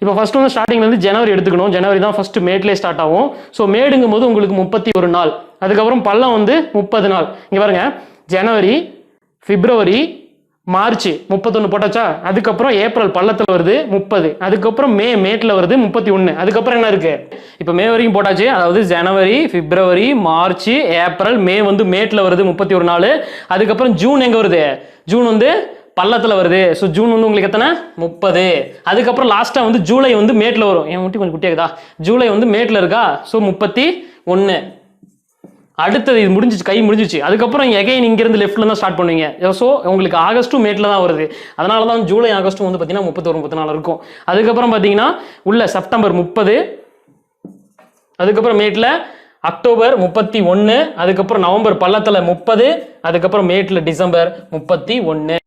இப்போ ஃபர்ஸ்ட் வந்து ஸ்டார்டிங்ல இருந்து ஜனவரி எடுத்துக்கணும். ஜனவரி தான் ஃபர்ஸ்ட் மேட்லேயே ஸ்டார்ட் ஆகும். ஸோ மேடுங்கும் போது உங்களுக்கு 31 நாள், அதுக்கப்புறம் பள்ளம் வந்து 30 நாள். இங்கே பாருங்க, ஜனவரி, பிப்ரவரி, மார்ச் 31 போட்டாச்சா, அதுக்கப்புறம் ஏப்ரல் பள்ளத்தில் வருது 30, அதுக்கப்புறம் மேட்ல வருது 31, அதுக்கப்புறம் என்ன இருக்கு, இப்போ மே வரைக்கும் போட்டாச்சு. அதாவது ஜனவரி, பிப்ரவரி, மார்ச், ஏப்ரல், மே வந்து மேட்ல வருது 31 நாள். அதுக்கப்புறம் ஜூன் எங்க வருது, ஜூன் வந்து பள்ளத்தில் வருது. ஸோ ஜூன் வந்து உங்களுக்கு எத்தனை, 30. அதுக்கப்புறம் லாஸ்டா வந்து ஜூலை வந்து மேட்ல வரும். என் முட்டி கொஞ்சம் குட்டியாக்குதா, ஜூலை வந்து மேட்ல இருக்கா, ஸோ 31. அடுத்தது இது முடிஞ்சிச்சு, கை முடிஞ்சிச்சு. அதுக்கப்புறம் எகைன் இங்கிருந்து லெஃப்ட்ல தான் ஸ்டார்ட் பண்ணுவீங்க. ஸோ உங்களுக்கு ஆகஸ்ட்டும் மேட்ல தான் வருது. அதனால தான் ஜூலை ஆகஸ்ட்டும் வந்து பார்த்தீங்கன்னா 31-34 இருக்கும். அதுக்கப்புறம் பார்த்தீங்கன்னா உள்ள செப்டம்பர் 30, அதுக்கப்புறம் மேட்ல அக்டோபர் 31, அதுக்கப்புறம் நவம்பர் பள்ளத்தில் 30, அதுக்கப்புறம் மேட்ல December 31.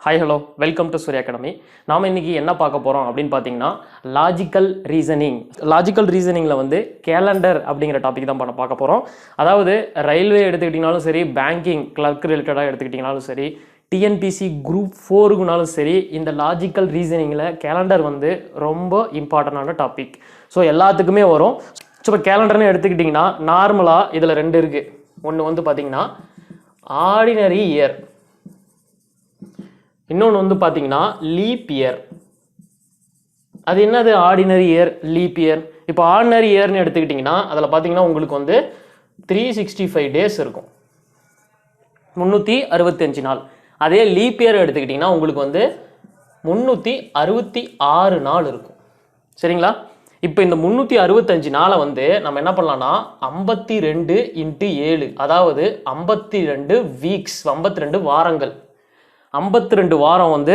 Hi, hello, welcome to Surya academy. நாம் இன்னைக்கு என்ன பார்க்க போகிறோம் அப்படின்னு பார்த்தீங்கன்னா லாஜிக்கல் ரீசனிங். லாஜிக்கல் ரீசனிங்கில் வந்து கேலண்டர் அப்படிங்கிற டாபிக் தான் பார்க்க போகிறோம். அதாவது ரயில்வே எடுத்துக்கிட்டிங்கனாலும் சரி, பேங்கிங் கிளர்க் ரிலேட்டடாக எடுத்துக்கிட்டிங்கனாலும் சரி, டிஎன்பிசி குரூப் 4க்குனாலும் சரி, இந்த லாஜிக்கல் ரீசனிங்கில் கேலண்டர் வந்து ரொம்ப இம்பார்ட்டண்டான டாபிக். ஸோ எல்லாத்துக்குமே வரும். ஸோ இப்போ கேலண்டர்னு எடுத்துக்கிட்டிங்கன்னா நார்மலாக இதில் 2 இருக்குது. ஒன்று வந்து பார்த்தீங்கன்னா ஆர்டினரி இயர், இன்னொன்று வந்து பார்த்தீங்கன்னா லீப் இயர். அது என்னது ஆர்டினரி இயர், லீப் இயர்? இப்போ ஆர்டினரி இயர்னு எடுத்துக்கிட்டிங்கன்னா அதில் பார்த்தீங்கன்னா உங்களுக்கு வந்து 365 டேஸ் இருக்கும், 365 நாள். அதே லீப் இயர் எடுத்துக்கிட்டிங்கன்னா உங்களுக்கு வந்து 366 நாள் இருக்கும். சரிங்களா? இப்போ இந்த 365 நாளை வந்து நம்ம என்ன பண்ணலாம்னா 52 × 7, அதாவது 52 வீக்ஸ், 52 வாரங்கள். 52 வாரம் வந்து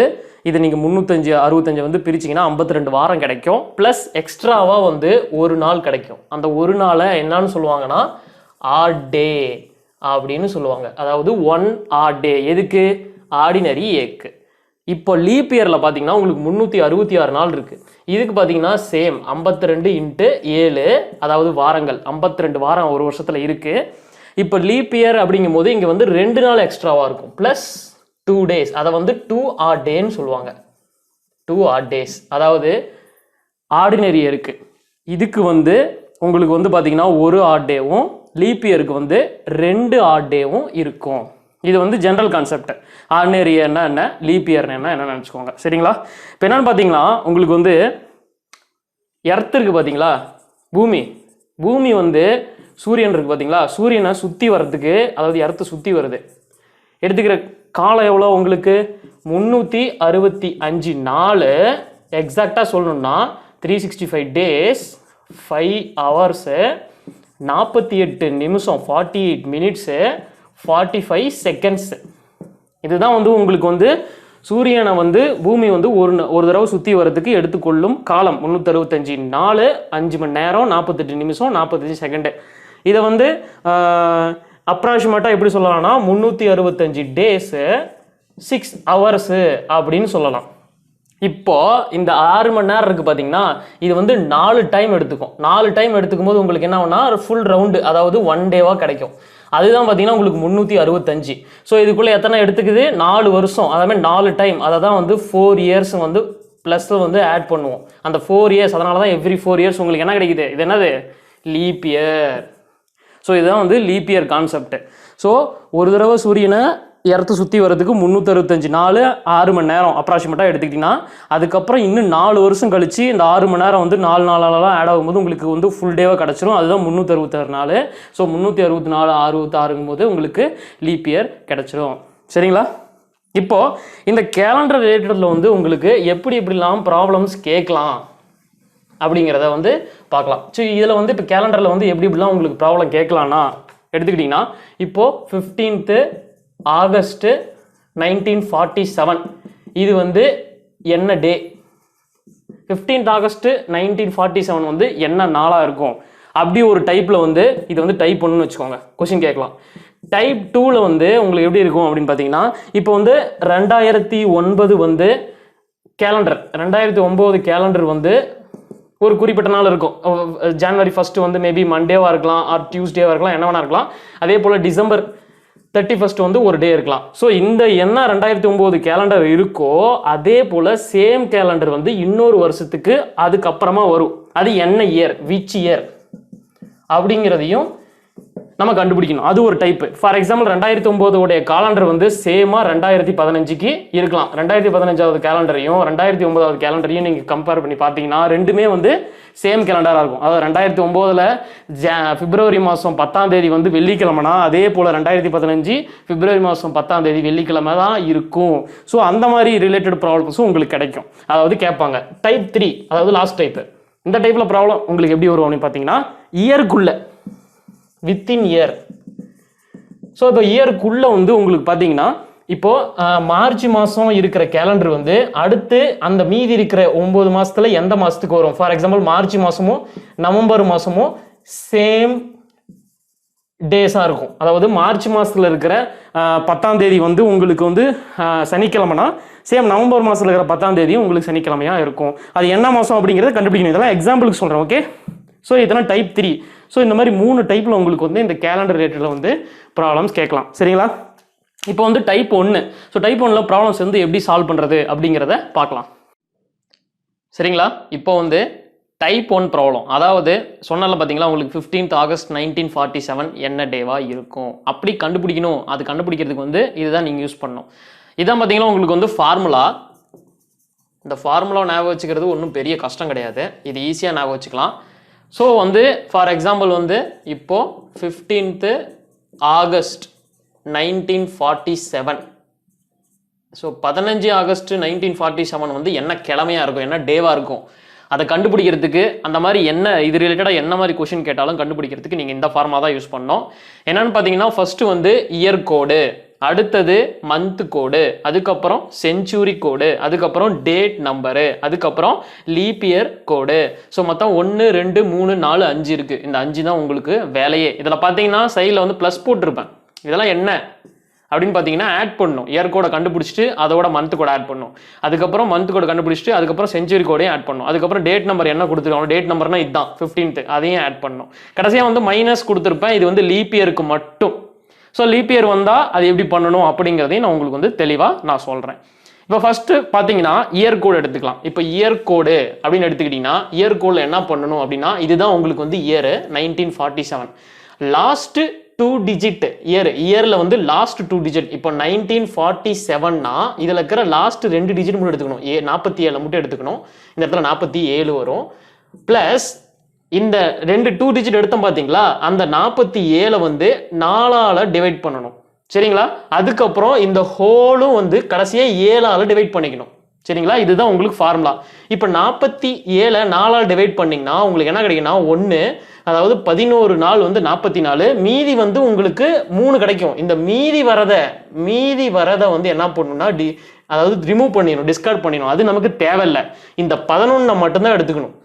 இது நீங்கள் 365 வந்து பிரிச்சிங்கன்னா 52 வாரம் கிடைக்கும். ப்ளஸ் எக்ஸ்ட்ராவாக வந்து ஒரு நாள் கிடைக்கும். அந்த ஒரு நாளை என்னன்னு சொல்லுவாங்கன்னா ஆட் டே அப்படின்னு சொல்லுவாங்க. அதாவது 1 ஆட் டே. எதுக்கு? ஆர்டினரி ஏக்கு. இப்போ லீப் இயரில் பார்த்தீங்கன்னா உங்களுக்கு 366 நாள் இருக்குது. இதுக்கு பார்த்தீங்கன்னா சேம் 52 × 7, அதாவது வாரங்கள். 52 வாரம் ஒரு வருஷத்தில் இருக்குது. இப்போ லீப் இயர் அப்படிங்கும் போது இங்கே வந்து 2 நாள் எக்ஸ்ட்ராவாக இருக்கும், ப்ளஸ் 2 days. அதை வந்து 2 ஆட் டேன்னு சொல்லுவாங்க. 2 ஆட் டேஸ். அதாவது ஆர்டினரி இயருக்கு இதுக்கு வந்து உங்களுக்கு வந்து பார்த்தீங்கன்னா 1 ஆட் டேவும், லீப் இயருக்கு வந்து 2 ஆட் டேவும் இருக்கும். இது வந்து ஜென்ரல் கான்செப்ட். ஆர்டினரி இயர்னா என்ன, லீப் இயர்னா என்ன நினச்சிக்கோங்க. சரிங்களா? இப்போ என்னன்னு பார்த்தீங்கன்னா உங்களுக்கு வந்து எர்த் இருக்குது பார்த்தீங்களா, பூமி வந்து சூரியன் இருக்குது பார்த்தீங்களா, சூரியனை சுற்றி வர்றதுக்கு, அதாவது எர்த்து சுற்றி வருது, எடுத்துக்கிற காலம் எவ்வளோ உங்களுக்கு 365 நாள். எக்ஸாக்டாக சொல்லணும்னா 365 டேஸ், 5 ஹவர்ஸு, 48 நிமிஷம், 48 மினிட்ஸு, 45 செகண்ட்ஸு. இதுதான் வந்து உங்களுக்கு வந்து சூரியனை வந்து பூமி வந்து ஒரு தடவை சுற்றி வர்றதுக்கு எடுத்துக்கொள்ளும் காலம் 365 நாள், 5 மணி நேரம், 48 நிமிஷம், 45 செகண்டு. இதை வந்து அப்ராக்சிமேட்டாக எப்படி சொல்லலாம்னா 365 டேஸு 6 ஹவர்ஸு அப்படின்னு சொல்லலாம். இப்போ இந்த 6 மணி நேரம் இருக்குது பார்த்தீங்கன்னா, இது வந்து 4 டைம் எடுத்துக்கும். 4 டைம் எடுத்துக்கும் போது உங்களுக்கு என்ன ஆகுனா ஃபுல் ரவுண்டு, அதாவது 1 டேவாக கிடைக்கும். அதுதான் பார்த்தீங்கன்னா உங்களுக்கு 365. ஸோ இதுக்குள்ளே எத்தனை எடுத்துக்குது, 4 வருஷம். அதாவது 4 டைம், அதை தான் வந்து 4 இயர்ஸ் வந்து ப்ளஸில் வந்து ஆட் பண்ணுவோம். அந்த 4 இயர்ஸ், அதனால தான் எவ்ரி 4 இயர்ஸ் உங்களுக்கு என்ன கிடைக்குது, இது என்னது, லீப் இயர். ஸோ இதுதான் வந்து லீப் இயர் கான்செப்ட். ஸோ ஒரு தடவை சூரியனை எர்த்து சுற்றி வரதுக்கு 365 நாள், 6 மணி நேரம் அப்ராக்சிமேட்டாக எடுத்துக்கிட்டிங்கன்னா, அதுக்கப்புறம் இன்னும் 4 வருஷம் கழிச்சு இந்த 6 மணி நேரம் வந்து 4 நாளெல்லாம் ஆட் ஆகும்போது உங்களுக்கு வந்து ஃபுல் டேவாக கிடச்சிரும். அதுதான் 366 நாள். ஸோ 364 66 போது உங்களுக்கு லீப் இயர் கிடச்சிரும். சரிங்களா? இப்போது இந்த கேலண்டர் ரிலேட்டடில் வந்து உங்களுக்கு எப்படிலாம் ப்ராப்ளம்ஸ் கேட்கலாம் அப்படிங்கிறத வந்து பார்க்கலாம். ஸோ இதில் வந்து இப்போ கேலண்டரில் வந்து எப்படிலாம் உங்களுக்கு ப்ராப்ளம் கேட்கலான்னா எடுத்துக்கிட்டிங்கன்னா, இப்போது 15th ஆகஸ்ட்டு 1947 இது வந்து என்ன டே, 15th ஆகஸ்ட்டு 1947 வந்து என்ன நாளாக இருக்கும் அப்படி ஒரு டைப்பில் வந்து இது வந்து டைப் பண்ணணும்னு வச்சுக்கோங்க, கொஸ்டின் கேட்கலாம். டைப் 2ல் வந்து உங்களுக்கு எப்படி இருக்கும் அப்படின்னு பார்த்தீங்கன்னா, இப்போ வந்து 2009 வந்து கேலண்டர், 2009 கேலண்டர் வந்து ஒரு குறிப்பிட்ட நாள் இருக்கும். ஜனவரி 1 வந்து மேபி மண்டேவா இருக்கலாம், ஆர் டியூஸ்டேவா இருக்கலாம், என்ன வேணா இருக்கலாம். அதே போல டிசம்பர் 31 வந்து ஒரு டே இருக்கலாம். ஸோ இந்த என்ன 2009 கேலண்டர் இருக்கோ அதே போல சேம் கேலண்டர் வந்து இன்னொரு வருஷத்துக்கு அதுக்கப்புறமா வரும். அது என்ன இயர், விச் இயர் அப்படிங்கிறதையும் நம்ம கண்டுபிடிக்கணும். அது ஒரு டைப். ஃபார் எக்ஸாம்பிள் 2009 உடைய காலண்டர் வந்து சேமா 2015க்கு இருக்கலாம். 2015வது கேலண்டரையும் 2009வது கேலண்டரையும் நீங்க கம்பேர் பண்ணி பார்த்தீங்கன்னா ரெண்டுமே வந்து சேம் கேலண்டரா இருக்கும். அதாவது 2009ல பிப்ரவரி மாதம் 10ஆம் தேதி வந்து வெள்ளிக்கிழமைனா அதே போல 2015 பிப்ரவரி மாதம் 10ஆம் தேதி வெள்ளிக்கிழமை தான் இருக்கும். ஸோ அந்த மாதிரி ரிலேட்டட் ப்ராப்ளம்ஸும் உங்களுக்கு கிடைக்கும். அதாவது கேட்பாங்க. டைப் 3 அதாவது லாஸ்ட் டைப். இந்த டைப்ல ப்ராப்ளம் உங்களுக்கு எப்படி வரும் அப்படின்னு பார்த்தீங்கன்னா இயர்க்குள்ள வித்தின் இயர். ஸோ இப்போ இயருக்குள்ள வந்து உங்களுக்கு பார்த்தீங்கன்னா இப்போ மார்ச் மாதம் இருக்கிற கேலண்டர் வந்து அடுத்து அந்த மீதி இருக்கிற 9 மாசத்துல எந்த மாசத்துக்கு வரும். ஃபார் எக்ஸாம்பிள் மார்ச் மாசமும் நவம்பர் மாசமும் சேம் டேஸாக இருக்கும். அதாவது மார்ச் மாதத்தில் இருக்கிற 10ஆம் தேதி வந்து உங்களுக்கு வந்து சனிக்கிழமைனா சேம் நவம்பர் மாதத்தில் இருக்கிற 10ஆம் தேதியும் உங்களுக்கு சனிக்கிழமையாக இருக்கும். அது என்ன மாதம் அப்படிங்கிறத கண்டுபிடிக்கணும். இதெல்லாம் எக்ஸாம்பிளுக்கு சொல்கிறேன். ஓகே. ஸோ இதெல்லாம் டைப் 3. ஸோ இந்த மாதிரி 3 டைப்பில் உங்களுக்கு வந்து இந்த கேலண்டர் ரிலேட்டடில் வந்து ப்ராப்ளம்ஸ் கேட்கலாம். சரிங்களா? இப்போ வந்து டைப் 1. ஸோ டைப் 1ல் ப்ராப்ளம்ஸ் வந்து எப்படி சால்வ் பண்ணுறது அப்படிங்கிறத பார்க்கலாம். சரிங்களா? இப்போ வந்து டைப் 1 ப்ராப்ளம். அதாவது சொன்னால பார்த்தீங்களா உங்களுக்கு 15th August 1947 என்ன டேவா இருக்கும் அப்படி கண்டுபிடிக்கணும். அது கண்டுபிடிக்கிறதுக்கு வந்து இதுதான் நீங்கள் யூஸ் பண்ணணும். இதான் பார்த்தீங்கன்னா உங்களுக்கு வந்து ஃபார்முலா. இந்த ஃபார்முலா ஞாபகம் வச்சுக்கிறது ஒன்றும் பெரிய கஷ்டம் கிடையாது. இது ஈஸியாக ஞாபகம் வச்சுக்கலாம். ஸோ வந்து ஃபார் எக்ஸாம்பிள் வந்து இப்போ 15th August 1947. ஸோ 15 ஆகஸ்ட் 1947 வந்து என்ன கிழமையாக இருக்கும், என்ன டேவாக இருக்கும் அதை கண்டுபிடிக்கிறதுக்கு அந்த மாதிரி என்ன இது ரிலேட்டடாக என்ன மாதிரி கொஷின் கேட்டாலும் கண்டுபிடிக்கிறதுக்கு நீங்கள் இந்த ஃபார்மா தான் யூஸ் பண்ணணும். என்னன்னு பார்த்தீங்கன்னா ஃபர்ஸ்ட் வந்து இயர் கோடு, அடுத்தது மந்த் கோடு, அதுக்கப்புறம் செஞ்சுரி கோடு, அதுக்கப்புறம் டேட் நம்பரு, அதுக்கப்புறம் லீப் இயர் கோடு. ஸோ மொத்தம் 1 2 3 4 5 இருக்கு. இந்த 5 தான் உங்களுக்கு வேலையே. இதில் பார்த்தீங்கன்னா சைடில் வந்து ப்ளஸ் போட்டிருப்பேன். இதெல்லாம் என்ன அப்படின்னு பார்த்தீங்கன்னா ஆட் பண்ணணும். இயர் கோடை கண்டுபிடிச்சிட்டு அதோட மந்த் கோட் ஆட் பண்ணணும். அதுக்கப்புறம் மந்த் கோட் கண்டுபிடிச்சிட்டு அதுக்கப்புறம் செஞ்சுரி கோடையும் ஆட் பண்ணணும். அதுக்கப்புறம் டேட் நம்பர் என்ன கொடுத்துருக்காங்க, டேட் நம்பர்னா இதுதான் 15th, அதையும் ஆட் பண்ணணும். கடைசியாக வந்து மைனஸ் கொடுத்துருப்பேன். இது வந்து லீப் இயருக்கு மட்டும். ஸோ லீப் இயர் வந்தால் அது எப்படி பண்ணணும் அப்படிங்கிறதையும் நான் உங்களுக்கு வந்து தெளிவாக நான் சொல்கிறேன். இப்போ ஃபர்ஸ்ட் பார்த்தீங்கன்னா இயர் கோடு எடுத்துக்கலாம். இப்போ இயர் கோடு அப்படின்னு எடுத்துக்கிட்டிங்கன்னா இயர் கோடில் என்ன பண்ணணும் அப்படின்னா இதுதான் உங்களுக்கு வந்து இயர் 1947. லாஸ்ட் 2 டிஜிட் இயர்ல வந்து லாஸ்ட் 2 டிஜிட். இப்போ 1947னா இதுல இருக்கிற லாஸ்ட் 2 டிஜிட் மட்டும் எடுத்துக்கணும். 47 மட்டும் எடுத்துக்கணும். இந்த இடத்துல 47 வரும். பிளஸ் இந்த 2 டிஜிட் எடுத்தோம் பாத்தீங்களா, அந்த 47 வந்து 4ஆல டிவைட் பண்ணணும். சரிங்களா? அதுக்கப்புறம் இந்த ஹோலும் வந்து கடைசியா 7ஆல டிவைட் பண்ணிக்கணும். சரிங்களா? இதுதான் உங்களுக்கு ஃபார்முலா. இப்போ 47 4ஆல் டிவைட் பண்ணீங்கன்னா உங்களுக்கு என்ன கிடைக்குன்னா 1, அதாவது 11 நாள் வந்து 44, மீதி வந்து உங்களுக்கு 3 கிடைக்கும். இந்த மீதி வரதை வந்து என்ன பண்ணணும்னா அதாவது ரிமூவ் பண்ணிடணும், டிஸ்கார்ட் பண்ணிடணும். அது நமக்கு தேவையில்லை. இந்த 11 மட்டும்தான் எடுத்துக்கணும்.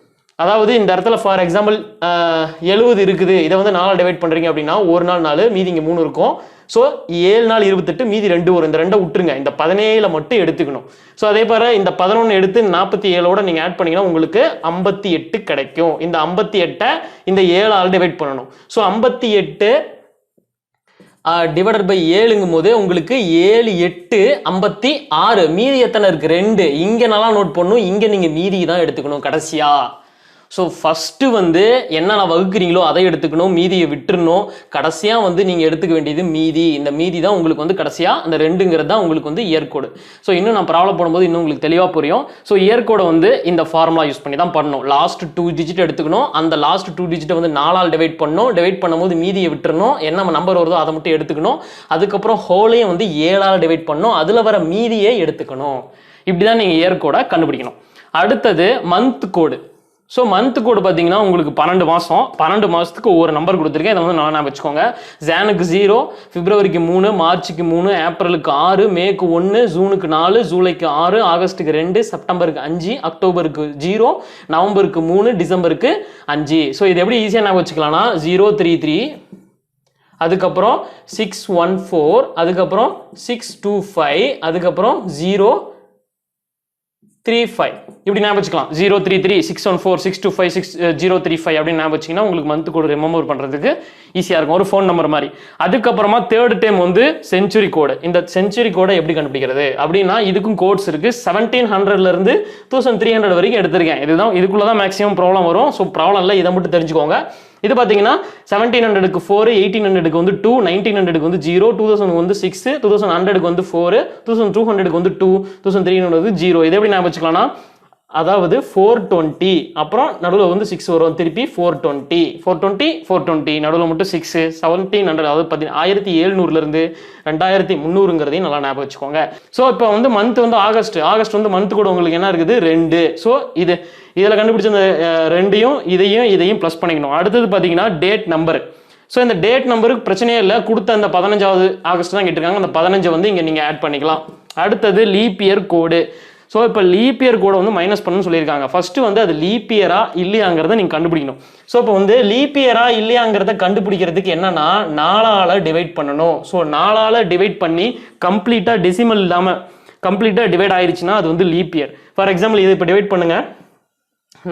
அதாவது இந்த இடத்துல ஃபார் எக்ஸாம்பிள் 70 இருக்குது, இதை வந்து 4ஆல் டிவைட் பண்றீங்க அப்படின்னா ஒரு நாள் 4, மீதி இங்கே 3 இருக்கும். ஸோ 7 நாள் 28, மீதி 2 வரும். இந்த 2 விட்டுருங்க, இந்த 17 மட்டும் எடுத்துக்கணும். ஸோ அதே போல இந்த 11 எடுத்து 47ஓட நீங்க ஆட் பண்ணீங்கன்னா உங்களுக்கு 58 கிடைக்கும். இந்த 58 இந்த 7ஆல் டிவைட் பண்ணணும். ஸோ 58 டிவைடட் பை 7ங்கும் போது உங்களுக்கு 7 8 56. மீதி எத்தனை இருக்கு? 2. இங்க நல்லா நோட் பண்ணும். இங்க நீங்க மீதி தான் எடுத்துக்கணும் கடைசியா. ஸோ ஃபர்ஸ்ட் வந்து என்னென்ன வகுக்கிறீங்களோ அதை எடுத்துக்கணும், மீதியை விட்டுறணும். கடைசியா வந்து நீங்க எடுத்துக்க வேண்டியது மீதி. இந்த மீதி தான் உங்களுக்கு வந்து கடைசியா அந்த 2ங்கிறது தான் உங்களுக்கு வந்து இயர் கோடு. ஸோ இன்னும் நான் ப்ராப்ளம் பண்ணும்போது இன்னும் உங்களுக்கு தெளிவாக புரியும். ஸோ இயர் கோடை வந்து இந்த ஃபார்முலா யூஸ் பண்ணி தான் பண்ணணும். லாஸ்ட் 2 டிஜிட் எடுத்துக்கணும். அந்த லாஸ்ட் 2 டிஜிட்டை வந்து 4ஆல் டிவைட் பண்ணணும். டிவைட் பண்ணும்போது மீதியை விட்டுறணும். என்ன நம்பர் வருதோ அதை மட்டும் எடுத்துக்கணும். அதுக்கப்புறம் ஹோலையும் வந்து 7ஆல் டிவைட் பண்ணணும். அதுல வர மீதியை எடுத்துக்கணும். இப்படிதான் நீங்க இயர் கோடை கண்டுபிடிக்கணும். அடுத்தது மந்த் கோடு. ஸோ மந்த் கோடு பார்த்தீங்கன்னா உங்களுக்கு 12 மாதம். 12 மாதத்துக்கு ஒவ்வொரு நம்பர் கொடுத்துருக்கேன். இதை வந்து நல்லா வச்சுக்கோங்க. ஜானுக்கு 0, பிப்ரவரிக்கு 3, மார்ச்சுக்கு 3, ஏப்ரலுக்கு 6, மேக்கு 1, ஜூனுக்கு 4, ஜூலைக்கு 6, ஆகஸ்ட்டுக்கு 2, செப்டம்பருக்கு 5, அக்டோபருக்கு 0, நவம்பருக்கு 3, டிசம்பருக்கு 5. ஸோ இது எப்படி ஈஸியாக நான் வச்சுக்கலாம்னா 033, அதுக்கப்புறம் 614, அதுக்கப்புறம் 625, அதுக்கப்புறம் 0 35 இப்படி ஞாபகம் வச்சுக்கலாம். 033 614 625 6035 அப்படின்னு ஞாபகம் வச்சிங்கன்னா உங்களுக்கு மந்த் கோடு ரிமெம்பர் பண்ணுறதுக்கு ஈஸியாக இருக்கும், ஒரு ஃபோன் நம்பர் மாதிரி. அதுக்கப்புறமா தேர்ட் டைம் வந்து செஞ்சுரி கோடு. இந்த செஞ்சுரி கோடை எப்படி கண்டுபிடிக்கிறது அப்படின்னா இதுக்கும் கோட்ஸ் இருக்குது. 1700லேருந்து 2300 வரைக்கும் எடுத்திருக்கேன். இதுக்குள்ளே தான் மேக்ஸிமம் ப்ராப்ளம் வரும். ஸோ ப்ராப்ளம் இல்லை, இதை மட்டும் தெரிஞ்சுக்கோங்க. இது பார்த்தீங்கன்னா 1700க்கு 4, 1800க்கு வந்து 2, 1900க்கு வந்து 0, 2000க்கு வந்து 6, 2100க்கு வந்து 4, 2200க்கு வந்து 2, 2300 வந்து 0. இதை எப்படி ஞாபகம் வச்சுக்கலாம்னா அதாவது 420 அப்புறம் நடுவில் வந்து 6 வரும், திருப்பி 420 420 420 நடுவில் மட்டும் 6 1700 அதாவது 1700லேருந்து 2300ங்கிறதையும் நல்லா ஞாபகம் வச்சுக்கோங்க. ஸோ இப்போ வந்து மந்த் வந்து ஆகஸ்ட் வந்து மந்த் கூட உங்களுக்கு என்ன இருக்குது 2. ஸோ இதில் கண்டுபிடிச்ச இந்த 2யும் இதையும் ப்ளஸ் பண்ணிக்கணும். அடுத்தது பார்த்தீங்கன்னா டேட் நம்பர். ஸோ இந்த டேட் நம்பருக்கு பிரச்சனையே இல்லை, கொடுத்த அந்த 15வது ஆகஸ்ட் தான் கேட்டிருக்காங்க. அந்த 15 வந்து இங்கே நீங்கள் ஆட் பண்ணிக்கலாம். அடுத்தது லீப் இயர் கோடு. ஸோ இப்போ லீப் இயர் கோடை வந்து மைனஸ் பண்ணணும்னு சொல்லியிருக்காங்க. ஃபர்ஸ்ட் வந்து அது லீப் இயரா இல்லையாங்கிறத நீங்கள் கண்டுபிடிக்கணும். ஸோ இப்போ வந்து லீப் இயரா இல்லையாங்கிறத கண்டுபிடிக்கிறதுக்கு என்னன்னா 4ஆல் டிவைட் பண்ணணும். ஸோ 4ஆல் டிவைட் பண்ணி கம்ப்ளீட்டாக டெசிமல் இல்லாமல் கம்ப்ளீட்டாக டிவைட் ஆயிடுச்சுன்னா அது வந்து லீப் இயர். ஃபார் எக்ஸாம்பிள் இது இப்போ டிவைட் பண்ணுங்க,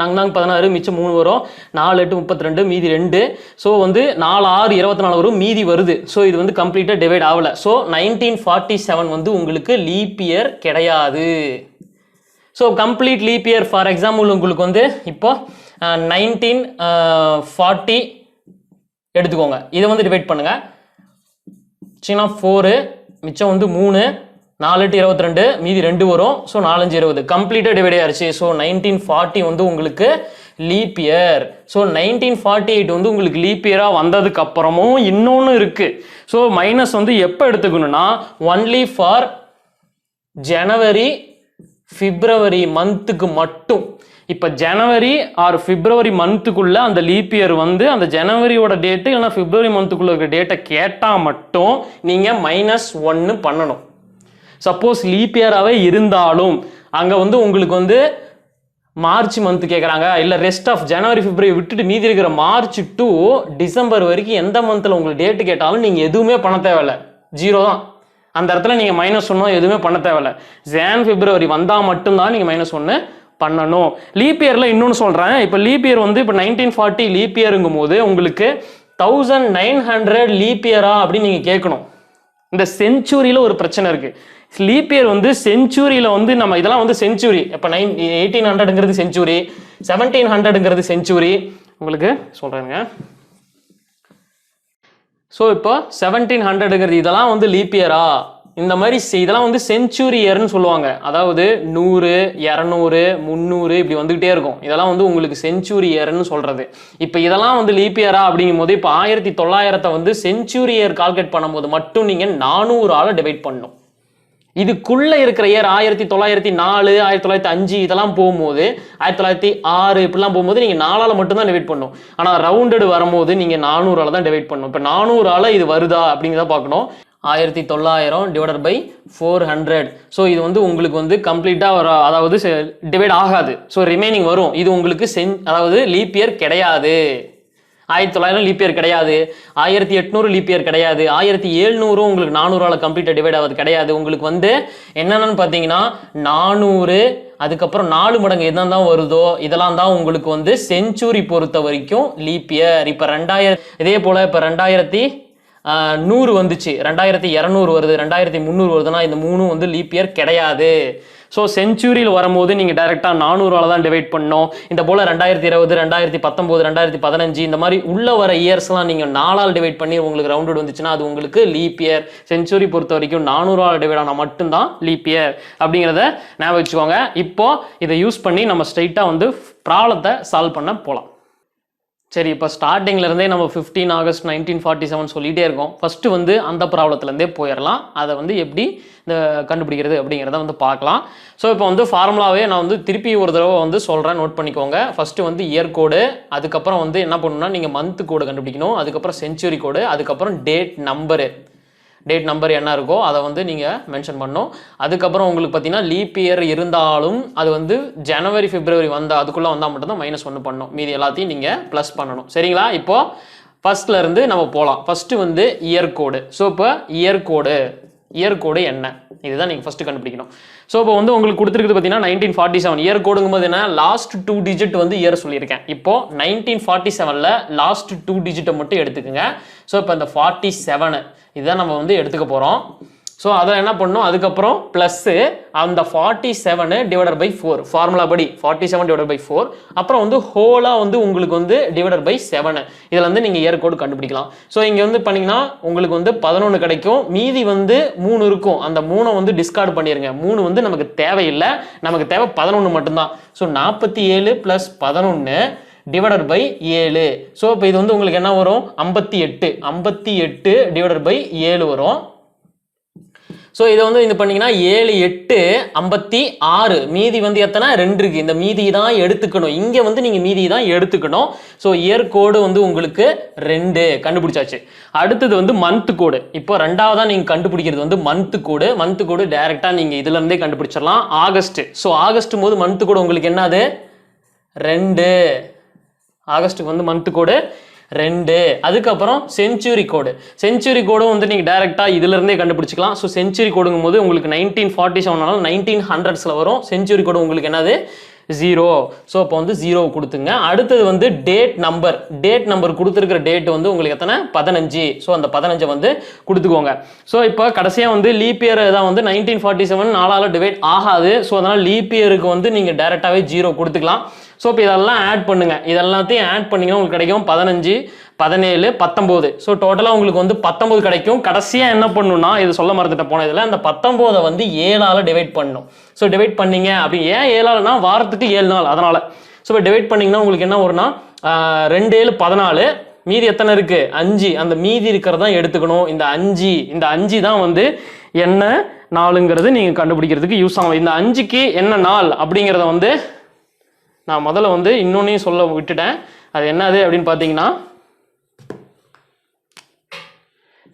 16 மிச்சம் 3 வரும், 4 8 32 மீதி 2. ஸோ வந்து 4 6 24 வரும், மீதி வருது. ஸோ இது வந்து கம்ப்ளீட்டாக டிவைட் ஆகலை. ஸோ 1947 வந்து உங்களுக்கு லீப் இயர் கிடையாது. So complete leap year for example உங்களுக்கு வந்து இப்போ 1940 எடுத்துக்கோங்க. இதை வந்து டிவைட் பண்ணுங்க. சின்ன 4 மிச்சம் வந்து 3, 4 8 22 மீதி 2 வரும். ஸோ 4 5 20 கம்ப்ளீட்டாக டிவைட் ஆயிடுச்சு. ஸோ 1940 வந்து உங்களுக்கு லீப் இயர். ஸோ 1948 வந்து உங்களுக்கு லீப் இயராக வந்ததுக்கு அப்புறமும் இன்னொன்று இருக்கு. ஸோ மைனஸ் வந்து எப்போ எடுத்துக்கணும்னா ஒன்லி ஃபார் ஜனவரி பிப்ரவரி மந்த்துக்கு மட்டும். இப்போ ஜனவரி ஆர் பிப்ரவரி மந்த்துக்குள்ள அந்த லீப் இயர் வந்து அந்த ஜனவரியோட டேட்டு இல்லைன்னா பிப்ரவரி மந்த்துக்குள்ள இருக்க டேட்டை கேட்டால் மட்டும் நீங்கள் -1 பண்ணணும். சப்போஸ் லீப் இயராகவே இருந்தாலும் அங்கே வந்து உங்களுக்கு வந்து மார்ச் மந்த் கேட்குறாங்க, இல்லை ரெஸ்ட் ஆஃப் ஜனவரி பிப்ரவரி விட்டுட்டு மீதி இருக்கிற மார்ச் டு டிசம்பர் வரைக்கும் எந்த மந்தில் உங்களுக்கு டேட்டு கேட்டாலும் நீங்கள் எதுவுமே பண்ண தேவையில்லை, 0 தான். அந்த இடத்துல நீங்கள் -1 எதுவுமே பண்ண தேவையில்லை. ஜான் பிப்ரவரி வந்தால் மட்டும்தான் நீங்கள் -1 பண்ணணும். லீப் இயரில் இன்னொன்று சொல்கிறேன். இப்போ லீப் இயர் வந்து இப்போ 1940 லீப் இயருங்கும் போது உங்களுக்கு 1900 லீப் இயரா அப்படின்னு நீங்கள் கேட்கணும். இந்த செஞ்சுரியில் ஒரு பிரச்சனை இருக்குது. லீப் இயர் வந்து செஞ்சுரியில் வந்து நம்ம இதெல்லாம் வந்து செஞ்சுரி. இப்போ 1800ங்கிறது செஞ்சுரி, 1700ங்கிறது செஞ்சுரி. உங்களுக்கு சொல்கிறேங்க. ஸோ இப்போ 1700ங்கிறது இதெல்லாம் வந்து லீப் இயரா, இந்த மாதிரி இதெல்லாம் வந்து செஞ்சுரி இயர்னு சொல்லுவாங்க. அதாவது 100 200 300 இப்படி வந்துகிட்டே இருக்கும். இதெல்லாம் வந்து உங்களுக்கு செஞ்சுரி இயர்னு சொல்றது. இப்போ இதெல்லாம் வந்து லீப் இயரா அப்படிங்கும் போது இப்போ 1900 வந்து செஞ்சுரி இயர் கால்குலேட் பண்ணும்போது மட்டும் நீங்கள் 400ஆல் டிவைட் பண்ணணும். இதுக்குள்ள இருக்கிற இயர் 1904 1905 இதெல்லாம் போகும்போது 1906 இப்படிலாம் போகும்போது நீங்கள் 4ஆல் மட்டும்தான் டிவைட் பண்ணணும். ஆனால் ரவுண்டடு வரும்போது நீங்கள் 400ஆல் தான் டிவைட் பண்ணணும். இப்போ 400ஆல் இது வருதா அப்படிங்கிறத பார்க்கணும். 1900 டிவைடட் பை 400. ஸோ இது வந்து உங்களுக்கு வந்து கம்ப்ளீட்டாக வர அதாவது டிவைட் ஆகாது. ஸோ ரிமைனிங் வரும். இது உங்களுக்கு அதாவது லீப் இயர் கிடையாது. 1900 லீப் இயர் கிடையாது, 1800 லீப் இயர் கிடையாது, 1700 உங்களுக்கு 400ஆல் கம்ப்ளீட்டாக டிவைட் ஆகுது கிடையாது. உங்களுக்கு வந்து என்னென்னு பார்த்தீங்கன்னா 400 அதுக்கப்புறம் 4 மடங்கு எதான் தான் வருதோ இதெல்லாம் தான் உங்களுக்கு வந்து செஞ்சுரி பொறுத்த வரைக்கும் லீப் இயர். இப்போ 2000 இதே போல் இப்போ 2100 வந்துச்சு, 2200 வருது, 2300 வருதுன்னா இந்த 3 வந்து லீப் இயர் கிடையாது. ஸோ செஞ்சுரியில் வரும்போது நீங்கள் டைரெக்டாக 400ஆல் தான் டிவைட் பண்ணோம். இந்த போல் 2020 2019 2015 இந்த மாதிரி உள்ள வர இயர்ஸ்லாம் நீங்கள் 4ஆல் டிவைட் பண்ணி உங்களுக்கு ரவுண்டட் வந்துச்சுன்னா அது உங்களுக்கு லீப் இயர். செஞ்சுரி பொறுத்த வரைக்கும் 400ஆல் டிவைட் ஆனால் மட்டும்தான் லீப் இயர் அப்படிங்கிறத ஞாபகம் வச்சுக்கோங்க. இப்போ இதை யூஸ் பண்ணி நம்ம ஸ்ட்ரைட்டாக வந்து ப்ராப்ளத்தை சால்வ் பண்ண போகலாம். சரி, இப்போ ஸ்டார்டிங்லேருந்தே நம்ம 15 ஆகஸ்ட் 1947 சொல்லிகிட்டே இருக்கோம். ஃபஸ்ட்டு வந்து அந்த ப்ராப்ளத்துலேருந்தே போயிடலாம். அதை வந்து எப்படி இந்த கண்டுபிடிக்கிறது அப்படிங்கிறத வந்து பார்க்கலாம். ஸோ இப்போ வந்து ஃபார்முலாவே நான் வந்து திருப்பி ஒரு தடவை வந்து சொல்கிறேன், நோட் பண்ணிக்கோங்க. ஃபஸ்ட்டு வந்து இயர் கோடு, அதுக்கப்புறம் வந்து என்ன பண்ணணும்னா நீங்கள் மந்த் கோடு கண்டுபிடிக்கணும், அதுக்கப்புறம் செஞ்சுரி கோடு, அதுக்கப்புறம் டேட் நம்பர் என்ன இருக்கோ அதை வந்து நீங்கள் மென்ஷன் பண்ணணும். அதுக்கப்புறம் உங்களுக்கு பார்த்தீங்கன்னா லீப் இயர் இருந்தாலும் அது வந்து ஜனவரி பிப்ரவரி வந்தால் அதுக்குள்ளே வந்தால் மட்டும்தான் -1 பண்ணணும். மீதி எல்லாத்தையும் நீங்கள் ப்ளஸ் பண்ணணும். சரிங்களா? இப்போது ஃபர்ஸ்ட்லேருந்து நம்ம போகலாம். ஃபஸ்ட்டு வந்து இயர் கோடு. ஸோ இப்போ இயர் கோடு இயர் கோடு என்ன, இதுதான் நீங்கள் ஃபஸ்ட்டு கண்டுபிடிக்கணும். ஸோ இப்போ வந்து உங்களுக்கு கொடுத்துருக்குது பார்த்தீங்கன்னா 1947 இயர் கோடுங்கும் போது என்ன, லாஸ்ட் 2 டிஜிட் வந்து இயர் சொல்லியிருக்கேன். இப்போ 1947ல் லாஸ்ட் 2 டிஜிட்டை மட்டும் எடுத்துக்கோங்க. ஸோ இப்போ இந்த 47 இதுதான் நம்ம வந்து எடுத்துக்க போகிறோம். ஸோ அதை என்ன பண்ணணும், அதுக்கப்புறம் ப்ளஸ்ஸு அந்த 47 டிவைடட் பை 4 ஃபார்முலா படி 47 டிவைடட் பை 4, அப்புறம் வந்து ஹோலாக வந்து உங்களுக்கு வந்து டிவைடட் பை 7. இதில் வந்து நீங்கள் இயர் கோடு கண்டுபிடிக்கலாம். ஸோ இங்கே வந்து பண்ணிங்கன்னா உங்களுக்கு வந்து 11 கிடைக்கும். மீதி வந்து 3 இருக்கும். அந்த 3 வந்து டிஸ்கார்ட் பண்ணிடுங்க. 3 வந்து நமக்கு தேவையில்லை, நமக்கு தேவை 11 மட்டும்தான். So 47 + 11 divided by 7. ஸோ இப்போ இது வந்து உங்களுக்கு என்ன வரும், 58 டிவைடட் பை 7 வரும். ஸோ இதை வந்து இது பண்ணீங்கன்னா 7 8 56, மீதி வந்து எத்தனை 2 இருக்கு. இந்த மீதி தான் எடுத்துக்கணும். இங்கே வந்து நீங்கள் மீதி தான் எடுத்துக்கணும். ஸோ இயர் கோடு வந்து உங்களுக்கு 2 கண்டுபிடிச்சாச்சு. அடுத்தது வந்து மந்த் கோடு. இப்போ ரெண்டாவதாக நீங்கள் கண்டுபிடிக்கிறது வந்து மந்த் கோடு. மந்த் கோடு டைரெக்டாக நீங்கள் இதுலேருந்தே கண்டுபிடிச்சிடலாம். ஆகஸ்ட். ஸோ ஆகஸ்ட் போது மந்த் கோடு உங்களுக்கு என்னது 2. ஆகஸ்ட்டுக்கு வந்து மந்த் கோடு 2. அதுக்கப்புறம் செஞ்சுரி கோடு. செஞ்சுரி கோடும் வந்து நீங்கள் டைரெக்டாக இதிலிருந்தே கண்டுபிடிச்சிக்கலாம். ஸோ செஞ்சுரி கோடுங்கும் போது உங்களுக்கு 1947 1900s வரும். செஞ்சுரி கோடு உங்களுக்கு என்னது 0. ஸோ இப்போ வந்து 0 கொடுத்துங்க. அடுத்தது வந்து டேட் நம்பர். டேட் நம்பர் கொடுத்துருக்கிற டேட் வந்து உங்களுக்கு எத்தனை 15. ஸோ அந்த 15 வந்து கொடுத்துக்கோங்க. ஸோ இப்போ கடைசியாக வந்து லீப் இயர் தான் வந்து 1947 4ஆல் டிவைட் ஆகாது. ஸோ அதனால் லீப் இயருக்கு வந்து நீங்கள் டைரெக்டாகவே 0 கொடுத்துக்கலாம். ஸோ இப்போ இதெல்லாம் ஆட் பண்ணுங்கள். இதெல்லாத்தையும் ஆட் பண்ணிங்கன்னா உங்களுக்கு கிடைக்கும் 15 17 19. ஸோ டோட்டலாக உங்களுக்கு வந்து 19 கிடைக்கும். கடைசியாக என்ன பண்ணணும்னா, இது சொல்ல மறந்துட்ட போன இதில் அந்த 19 வந்து 7ஆல் டிவைட் பண்ணணும். ஸோ டிவைட் பண்ணீங்க அப்படி ஏன் 7ஆல்னா வாரத்துக்கு 7 நாள், அதனால். ஸோ இப்போ டிவைட் பண்ணிங்கன்னா உங்களுக்கு என்ன வரும்னா 2 7 14, மீதி எத்தனை இருக்குது 5. அந்த மீதி இருக்கிறதான் எடுத்துக்கணும். இந்த 5 தான் வந்து என்ன நாளுங்கிறது நீங்கள் கண்டுபிடிக்கிறதுக்கு யூஸ் ஆகும். இந்த 5க்கு என்ன நாள் அப்படிங்கிறத வந்து நான் முதல்ல வந்து இன்னொன்னையும் சொல்ல விட்டுட்டேன். அது என்னது அப்படின்னு பார்த்தீங்கன்னா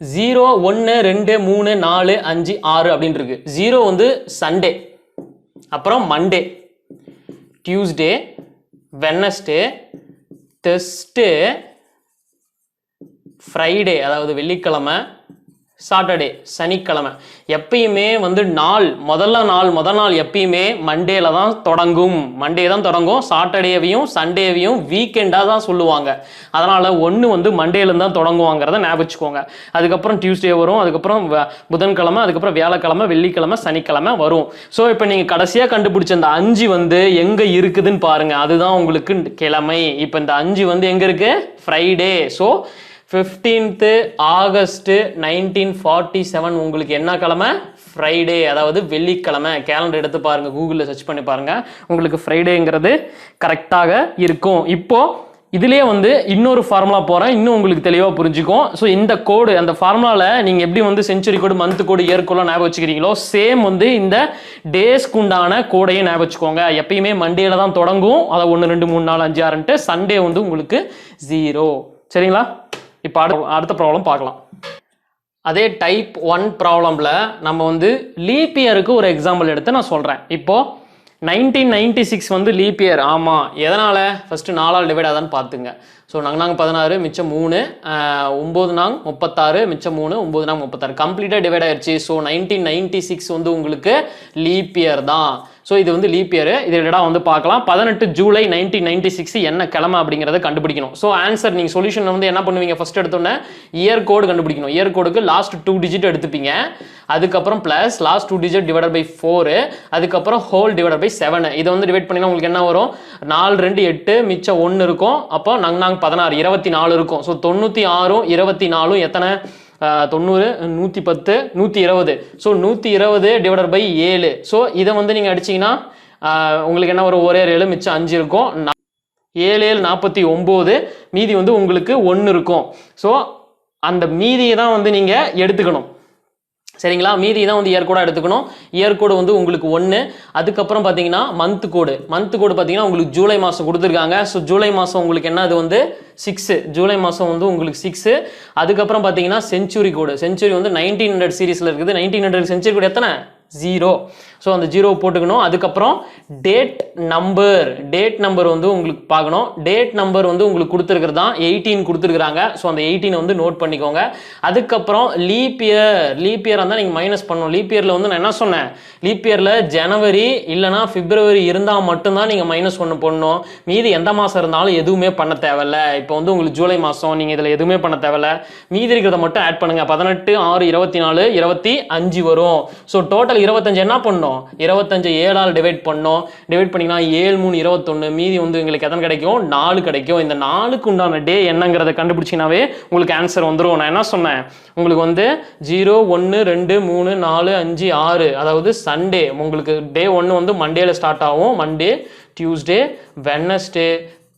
0 1 2 3 4 5 6 அப்படின்னு இருக்கு. 0 வந்து சண்டே, அப்புறம் மண்டே, டியூஸ்டே, வெட்னஸ்டே, தெர்ஸ்டே, ஃப்ரைடே அதாவது வெள்ளிக்கிழமை, சாட்டர்டே சனிக்கிழமை. எப்பயுமே வந்து முதல் நாள் எப்பயுமே மண்டேல தான் தொடங்கும். மண்டே தான் தொடங்கும். சாட்டர்டேவையும் சண்டேவையும் வீக்கெண்டாக தான் சொல்லுவாங்க. அதனால் ஒன்று வந்து மண்டேலேருந்து தான் தொடங்குவாங்கிறத ஞாபகம் வச்சுக்கோங்க. அதுக்கப்புறம் டியூஸ்டே வரும், அதுக்கப்புறம் புதன்கிழமை, அதுக்கப்புறம் வியாழக்கிழமை, வெள்ளிக்கிழமை, சனிக்கிழமை வரும். ஸோ இப்போ நீங்கள் கடைசியாக கண்டுபிடிச்ச அந்த 5 வந்து எங்கே இருக்குதுன்னு பாருங்கள். அதுதான் உங்களுக்கு கிழமை. இப்போ இந்த 5 வந்து எங்கே இருக்குது, ஃப்ரைடே. ஸோ 15th August 1947 உங்களுக்கு என்ன கிழமை, ஃப்ரைடே, அதாவது வெள்ளிக்கிழமை. கேலண்டர் எடுத்து பாருங்க, கூகுளில் சர்ச் பண்ணி பாருங்க, உங்களுக்கு ஃப்ரைடேங்கிறது கரெக்டாக இருக்கும். இப்போ இதுலேயே வந்து இன்னொரு ஃபார்முலா போகிறேன், இன்னும் உங்களுக்கு தெளிவாக புரிஞ்சுக்கும். ஸோ இந்த கோடு, அந்த ஃபார்முலாவில் நீங்கள் எப்படி வந்து செஞ்சுரி கோடு, மந்த் கோடு, இயர் கோடு ஞாபகம் வச்சுக்கிறீங்களோ, சேம் வந்து இந்த டேஸ்க்கு உண்டான கோடையும் ஞாபகம் வச்சுக்கோங்க. எப்பயுமே மண்டேல தான் தொடங்கும். அதை 1 2 3 4 5 6ன்ட்டு சண்டே வந்து உங்களுக்கு 0. சரிங்களா? இப்போ அடுத்த ப்ராப்ளம் பார்க்கலாம். அதே டைப் 1 ப்ராப்ளமில் நம்ம வந்து லீப் இயருக்கு ஒரு எக்ஸாம்பிள் எடுத்து நான் சொல்கிறேன். இப்போது 1996 வந்து லீப் இயர். ஆமாம், எதனால் ஃபஸ்ட்டு 4ஆல் டிவைட் ஆதான்னு பார்த்துங்க. ஸோ நாங்கள் 16 மிச்சம் 3, 9 நாங்க 36 மிச்சம் 3, 9 நாங்க 36 கம்ப்ளீட்டாக டிவைட் ஆயிடுச்சு. ஸோ 1996 வந்து உங்களுக்கு லீப் இயர் தான். ஸோ இது வந்து லீப் இயர். இது ரிலேட்டடாக வந்து பார்க்கலாம். 18 ஜூலை 1996 என்ன கிழமை அப்படிங்கிறத கண்டுபிடிக்கணும். ஸோ ஆன்சர் நீங்கள் சொல்யூஷன் வந்து என்ன பண்ணுவீங்க, ஃபர்ஸ்ட் எடுத்தோன்னே இயர் கோடு கண்டுபிடிக்கணும். இயர் கோடுக்கு லாஸ்ட் 2 டிஜிட் எடுத்துப்பீங்க. அதுக்கப்புறம் plus last 2 digit divided by 4, அதுக்கப்புறம் ஹோல் டிவைடட் பை 7. இதை வந்து டிவைட் பண்ணிங்கன்னா உங்களுக்கு என்ன வரும், 4 2 8 மிச்சம் 1 இருக்கும். அப்போ நாங்க 16 24 இருக்கும். ஸோ 96 24 எத்தனை, 90 110 120. So 120 divided by 7. ஸோ இதை வந்து நீங்கள் அடிச்சிங்கன்னா உங்களுக்கு என்ன வரும், ஒரே 7 மிச்சம் 5 இருக்கும். 7 7 49, மீதி வந்து உங்களுக்கு 1 இருக்கும். ஸோ அந்த மீதியை தான் வந்து நீங்கள் எடுத்துக்கணும். சரிங்களா? மீதி தான் வந்து இயர் கோடாக எடுத்துக்கணும். இயர் கோடு வந்து உங்களுக்கு 1. அதுக்கப்புறம் பார்த்தீங்கன்னா மந்த் கோடு பார்த்தீங்கன்னா உங்களுக்கு ஜூலை மாதம் கொடுத்துருக்காங்க. ஸோ ஜூலை மாதம் உங்களுக்கு என்ன, அது வந்து 6. ஜூலை மாதம் வந்து உங்களுக்கு 6. அதுக்கப்புறம் பார்த்தீங்கன்னா செஞ்சுரி கோடு வந்து 1900 சீரீஸில் இருக்குது. 1900 செஞ்சுரி கோடு எத்தனை, 0. ஸோ அந்த 0 போட்டுக்கணும். அதுக்கப்புறம் டேட் நம்பர் வந்து உங்களுக்கு பார்க்கணும். டேட் நம்பர் வந்து உங்களுக்கு கொடுத்துருக்கிறது தான் 18 கொடுத்துருக்குறாங்க. ஸோ அந்த 18 வந்து நோட் பண்ணிக்கோங்க. அதுக்கப்புறம் லீப் இயர் இருந்தால் நீங்கள் மைனஸ் பண்ணணும். லீப் இயரில் வந்து நான் என்ன சொன்னேன், லீப் இயரில் ஜனவரி இல்லைனா பிப்ரவரி இருந்தால் மட்டும்தான் நீங்கள் -1 போடணும். மீதி எந்த மாதம் இருந்தாலும் எதுவுமே பண்ண தேவையில்ல. இப்போ வந்து உங்களுக்கு ஜூலை மாதம், நீங்கள் இதில் எதுவுமே பண்ண தேவையில்ல. மீதி இருக்கிறத மட்டும் ஆட் பண்ணுங்கள். 18 6 24 25 வரும். ஸோ டோட்டல் 25 என்ன பண்ணணும், 25 7ஆல் டிவைட் பண்ணோம். டிவைட் பண்ணிங்கன்னா 7 3 21. மீதி வந்து உங்களுக்கு எத்தனை கிடைக்கும், 4 கிடைக்கும். இந்த 4க்கு உண்டான டே என்னங்கிறத கண்டுபிடிச்சிங்கனாவே உங்களுக்கு ஆன்சர் வந்துடும். நான் என்ன சொன்னேன், உங்களுக்கு வந்து 0 1 2 3 4 5 6, அதாவது சண்டே. உங்களுக்கு டே 1 வந்து மண்டேல ஸ்டார்ட் ஆகும். மண்டே, டியூஸ்டே, வெட்னஸ்டே,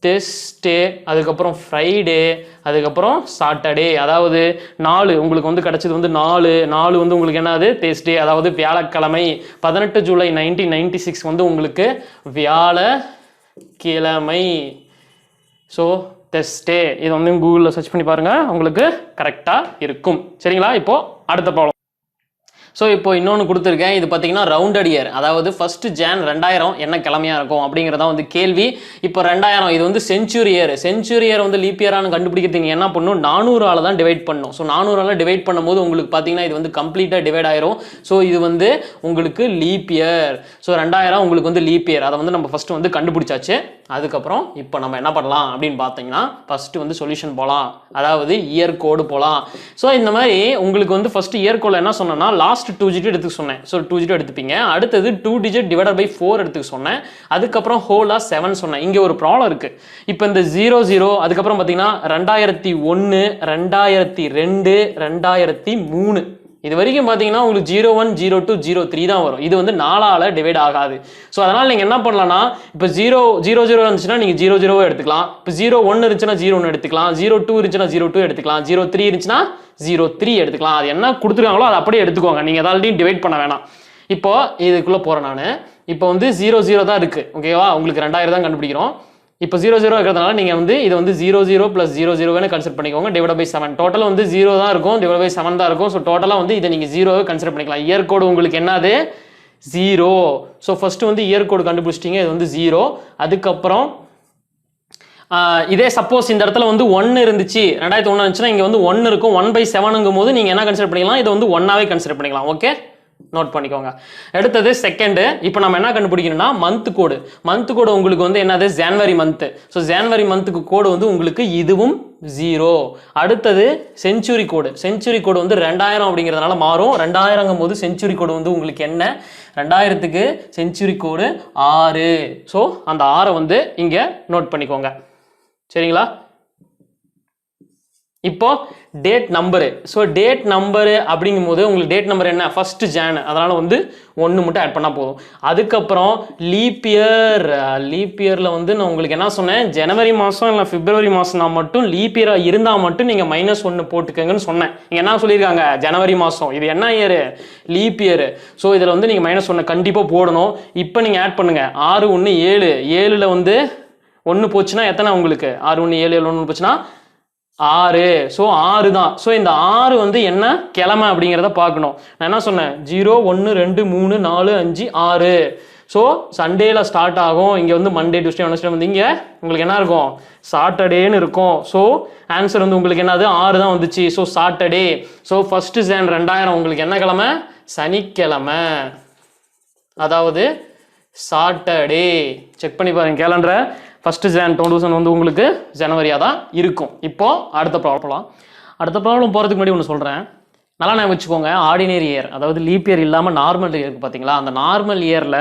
தெஸ்டே, அதுக்கப்புறம் ஃப்ரைடே, அதுக்கப்புறம் சாட்டர்டே. அதாவது 4 உங்களுக்கு வந்து கிடைச்சது வந்து 4 வந்து உங்களுக்கு என்னது, தெஸ்டே, அதாவது வியாழக்கிழமை. 18 ஜூலை 1996 வந்து உங்களுக்கு வியாழக்கிழமை. ஸோ தெஸ்டே, இது வந்து கூகுளில் சர்ச் பண்ணி பாருங்கள், உங்களுக்கு கரெக்டாக இருக்கும். சரிங்களா? இப்போது அடுத்த ப்ராப்ளம். ஸோ இப்போ இன்னொன்று கொடுத்துருக்கேன். இது பார்த்தீங்கன்னா ரவுண்டட் இயர், அதாவது 1 Jan 2000 என்ன கிழமையாக இருக்கும் அப்படிங்கிறதா வந்து கேள்வி. இப்போ 2000 இது வந்து செஞ்சுரி இயர் வந்து லீப் இயரானு கண்டுபிடிக்கிறதுக்கு நீங்கள் என்ன பண்ணணும், 400ஆல் தான் டிவைட் பண்ணணும். ஸோ 400ஆல் டிவைட் பண்ணும்போது உங்களுக்கு பார்த்தீங்கன்னா இது வந்து கம்ப்ளீட்டாக டிவைட் ஆயிரும். ஸோ இது வந்து உங்களுக்கு லீப் இயர். ஸோ 2000 உங்களுக்கு வந்து லீப் இயர். அதை வந்து நம்ம ஃபஸ்ட்டு வந்து கண்டுபிடிச்சாச்சு. அதுக்கப்புறம் இப்போ நம்ம என்ன பண்ணலாம் அப்படின்னு பார்த்தீங்கன்னா, ஃபஸ்ட்டு வந்து சொல்யூஷன் போகலாம், அதாவது இயர் கோடு போகலாம். ஸோ இந்த மாதிரி உங்களுக்கு வந்து ஃபஸ்ட்டு இயர் கோடில் என்ன சொன்னேன்னா, லாஸ்ட் 2 digit எடுத்துக்க சொன்னேன். So 2 digit எடுத்துப்பீங்க. அடுத்தது 2 digit டிவைடட் பை 4 எடுத்துக்க சொன்னேன். அதுக்கப்புறம் ஹோலா 7 சொன்னேன். இங்கே ஒரு ப்ராப்ளம் இருக்கு. இப்போ இந்த 00, அதுக்கப்புறம் பார்த்தீங்கன்னா 2001 2002 2003 இது வரைக்கும் பார்த்தீங்கன்னா உங்களுக்கு 01 02 03 தான் வரும். இது வந்து 4ஆல் டிவைட் ஆகாது. ஸோ அதனால் நீங்கள் என்ன பண்ணலாம்னா, இப்போ 0 இருந்துச்சுன்னா நீங்கள் 00 எடுத்துக்கலாம். இப்போ 01 இருந்துச்சுன்னா 01 எடுத்துக்கலாம். 02 இருந்துச்சுன்னா 02 எடுத்துக்கலாம். 03 இருந்துச்சுன்னா 03 எடுத்துக்கலாம். அது என்ன கொடுத்துருக்காங்களோ அதை அப்படியே எடுத்துக்கோங்க. நீங்கள் எதாலையும் டிவைட் பண்ண வேணாம். இப்போ இதுக்குள்ளே போகிறேன் நான். இப்போ வந்து 00 தான் இருக்குது. ஓகேவா? உங்களுக்கு 2000 தான் கண்டுபிடிக்கிறோம். இப்போ 00 இருக்கிறதுனால நீங்கள் வந்து இதை வந்து 00 + 00 கன்சிடர் பண்ணிக்கோங்க. Divide by 7. டோட்டல் வந்து 0 தான் இருக்கும், டிவைட் பை 7 தான் இருக்கும். ஸோ டோட்டலாக வந்து இதை நீங்கள் 0 கன்சிடர் பண்ணிக்கலாம். இயர் கோடு உங்களுக்கு என்னது, 0. ஸோ ஃபஸ்ட்டு வந்து இயர் கோடு கண்டுபிடிச்சிட்டிங்க, இது வந்து 0. அதுக்கப்புறம் இதே சப்போஸ் இந்த இடத்துல வந்து 1 இருந்துச்சு, 2001 இருந்துச்சுன்னா இங்கே வந்து 1 இருக்கும். 1/7ங்கும் போது நீங்கள் என்ன கன்சிடர் பண்ணிக்கலாம், இதை வந்து 1ஆவே கன்சிடர் பண்ணிக்கலாம். ஓகே, நோட் பண்ணிக்கோங்க. அடுத்தது செகண்டு. இப்போ நம்ம என்ன கண்டுபிடிக்கணும்னா மந்த் கோடு. உங்களுக்கு வந்து என்னது, ஜனவரி மந்த். ஸோ ஜனவரி மந்த்துக்கு கோடு வந்து உங்களுக்கு இதுவும் 0. அடுத்தது செஞ்சுரி கோடு வந்து 2000 அப்படிங்கிறதுனால மாறும். 2000ங்கும் போது செஞ்சுரி கோடு வந்து உங்களுக்கு என்ன, 2000க்கு செஞ்சுரி கோடு 6. ஸோ அந்த 6 வந்து இங்கே நோட் பண்ணிக்கோங்க. சரிங்களா? இப்போ date number. So date number அப்படிங்கும் போது உங்களுக்கு டேட் நம்பர் என்ன, 1 Jan, அதனால் வந்து 1 மட்டும் ஆட் பண்ணால் போதும். அதுக்கப்புறம் லீப் இயரில் வந்து நான் உங்களுக்கு என்ன சொன்னேன், ஜனவரி மாதம் இல்லை பிப்ரவரி மாதம்னா மட்டும் லீப் இயராக இருந்தால் மட்டும் நீங்கள் -1 போட்டுக்கங்கன்னு சொன்னேன். நீங்கள் என்ன சொல்லியிருக்காங்க, ஜனவரி மாதம், இது என்ன இயரு, லீப் இயர். ஸோ இதில் வந்து நீங்கள் -1 கண்டிப்பாக போடணும். இப்போ நீங்கள் ஆட் பண்ணுங்கள். 6 1 7, 7ல் வந்து 1 போச்சுன்னா எத்தனை உங்களுக்கு, 6 1 7 7 1 போச்சுன்னா 6. ஸோ 6 தான். ஸோ இந்த 6 வந்து என்ன கிழமை அப்படிங்கிறத பார்க்கணும். நான் என்ன சொன்னேன், 0 1 2 3 4 5 6. ஸோ சண்டேல ஸ்டார்ட் ஆகும். இங்கே வந்து மண்டே டியூஸ்டே வெட்னஸ்டே வந்து இங்கே உங்களுக்கு என்ன இருக்கும், சாட்டர்டேன்னு இருக்கும். ஸோ ஆன்சர் வந்து உங்களுக்கு என்னது, 6 தான் வந்துச்சு. So Saturday. ஸோ 1 Jan 2000 உங்களுக்கு என்ன கிழமை, சனிக்கிழமை, அதாவது சாட்டர்டே. செக் பண்ணி பாருங்க கேலண்டரை. 1 Jan 2000 வந்து உங்களுக்கு ஜனவரியாக தான் இருக்கும். இப்போ அடுத்த ப்ராப்ளம் போகிறதுக்கு முன்னாடி ஒன்று சொல்கிறேன், நல்லா நான் வச்சுக்கோங்க. ஆர்டினரி இயர், அதாவது லீப் இயர் இல்லாமல் நார்மல் இயர் இருக்குது பார்த்தீங்களா, அந்த நார்மல் இயரில்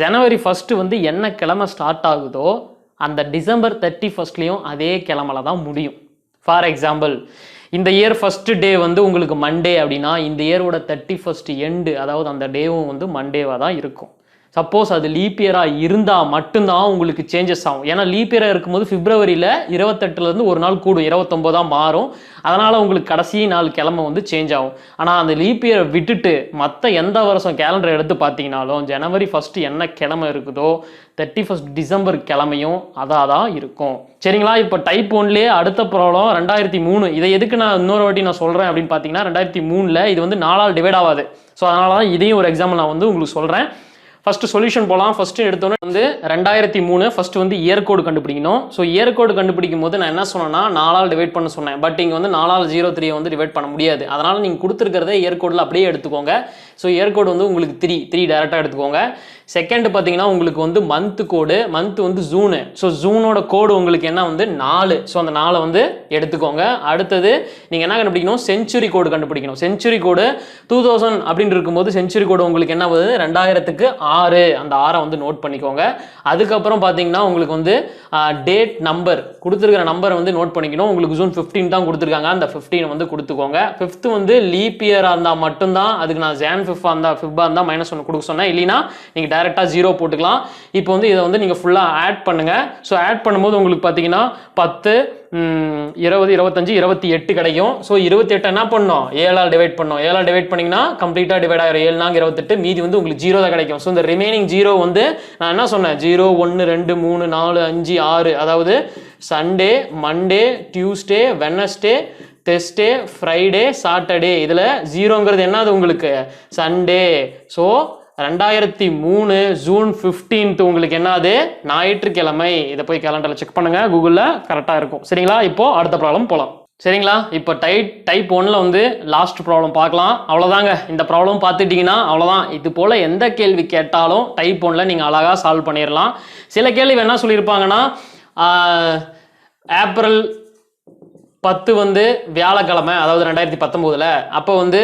ஜனவரி 1 வந்து என்ன கிழமை ஸ்டார்ட் ஆகுதோ அந்த டிசம்பர் 31லேயும் அதே கிழமையில தான் முடியும். ஃபார் எக்ஸாம்பிள், இந்த இயர் ஃபர்ஸ்ட் டே வந்து உங்களுக்கு மண்டே அப்படின்னா இந்த இயரோட 31st எண்டு, அதாவது அந்த டேவும் வந்து மண்டேவாக தான் இருக்கும். சப்போஸ் அது லீப் இயராக இருந்தால் மட்டும்தான் உங்களுக்கு சேஞ்சஸ் ஆகும். ஏன்னா லீப் இயராக இருக்கும்போது பிப்ரவரியில் 28லேருந்து ஒரு நாள் கூடும், 29 மாறும். அதனால் உங்களுக்கு கடைசி 4 கிழமை வந்து சேஞ்ச் ஆகும். ஆனால் அந்த லீப் இயரை விட்டுட்டு மற்ற எந்த வருஷம் கேலண்டர் எடுத்து பார்த்தீங்கனாலும் ஜனவரி 1 என்ன கிழமை இருக்குதோ 31 டிசம்பர் கிழமையும் அதாக தான் இருக்கும். சரிங்களா? இப்போ டைப் 1லேயே அடுத்த ப்ராப்ளம் 2003. இதை எதுக்கு நான் இன்னொரு வாட்டி நான் சொல்கிறேன் அப்படின்னு பார்த்தீங்கன்னா 2003 இது வந்து 4ஆல் டிவைட் ஆகாது. ஸோ அதனால தான் இதையும் ஒரு எக்ஸாம்பிள் நான் வந்து உங்களுக்கு சொல்கிறேன். ஃபர்ஸ்ட் சொல்யூஷன் போகலாம். ஃபர்ஸ்ட் எடுத்தோன்னே வந்து 2003 ஃபர்ஸ்ட் வந்து இயர் கோடு கண்டுபிடிக்கணும். ஸோ இயர் கோடு கண்டுபிடிக்கும் போது நான் என்ன சொன்னேன்னா 4ஆல் டிவைட் பண்ண சொன்னேன். பட் இங்கே வந்து 4ஆல் 03 வந்து டிவைட் பண்ண முடியாது. அதனால் நீங்கள் கொடுத்துருக்கிறத இயர் கோடில் அப்படியே எடுத்துக்கோங்க. ஸோ இயர் கோடு வந்து உங்களுக்கு 3 டேரெக்டாக எடுத்துக்கோங்க. செகண்ட் பார்த்தீங்கன்னா உங்களுக்கு வந்து மந்த் கோடு, மந்த் வந்து ஜூனு. ஸோ ஜூனோட கோடு உங்களுக்கு என்ன வந்து 4. ஸோ அந்த 4 வந்து எடுத்துக்கோங்க. அடுத்தது நீங்கள் என்ன கண்டுபிடிக்கணும், செஞ்சுரி கோடு கண்டுபிடிக்கணும். செஞ்சுரி கோடு 2000 அப்படின்னு இருக்கும்போது செஞ்சுரி கோடு உங்களுக்கு என்ன வருது 2000க்கு 6. அந்த 6 வந்து நோட் பண்ணிக்கோங்க. அதுக்கப்புறம் பார்த்தீங்கன்னா உங்களுக்கு வந்து டேட் நம்பர் கொடுத்துருக்கிற நம்பரை வந்து நோட் பண்ணிக்கணும். உங்களுக்கு ஜூன் 15 தான் கொடுத்துருக்காங்க, அந்த 15 வந்து கொடுத்துக்கோங்க. 5th வந்து லீப் இயராக இருந்தால் மட்டும்தான், அதுக்கு நான் ஜான் 5ஆக இருந்தால் -1 கொடுக்க சொன்னேன். இல்லைன்னா நீங்கள் டைரெக்டாக 0 போட்டுக்கலாம். இப்போ வந்து இதை வந்து நீங்கள் ஃபுல்லாக ஆட் பண்ணுங்கள். ஸோ ஆட் பண்ணும்போது உங்களுக்கு பார்த்தீங்கன்னா 10, 20, 25, 28 கிடைக்கும். ஸோ 28 என்ன பண்ணோம், 7ஆல் டிவைட் பண்ணோம். 7ஆல் டிவைட் பண்ணிங்கன்னா கம்ப்ளீட்டாக டிவைட் ஆகிடும். 7 நாங்க 28, மீதி வந்து உங்களுக்கு 0 தான் கிடைக்கும். ஸோ இந்த ரிமைனிங் 0 வந்து நான் என்ன சொன்னேன், 0, 1, 2, 3, 4, 5, 6. அதாவது Sunday, Monday, Tuesday, Wednesday, Thursday, Friday, Saturday. இதில் 0ங்கிறது என்னது உங்களுக்கு சண்டே. ஸோ 2003 ஜூன் 15 உங்களுக்கு என்னது ஞாயிற்றுக்கிழமை. இதை போய் கேலண்டரில் செக் பண்ணுங்க, கூகுளில் கரெக்டாக இருக்கும். சரிங்களா? இப்போ அடுத்த ப்ராப்ளம் போகலாம். சரிங்களா? இப்போ டைப் 1ல வந்து லாஸ்ட் ப்ராப்ளம் பார்க்கலாம். அவ்வளோதாங்க. இந்த ப்ராப்ளம் பார்த்துட்டிங்கன்னா அவ்வளோதான். இது போல் எந்த கேள்வி கேட்டாலும் டைப் 1ல நீங்கள் அழகாக சால்வ் பண்ணிடலாம். சில கேள்வி என்ன சொல்லியிருப்பாங்கன்னா ஏப்ரல் 10 வந்து வியாழக்கிழமை, அதாவது 2019. அப்போ வந்து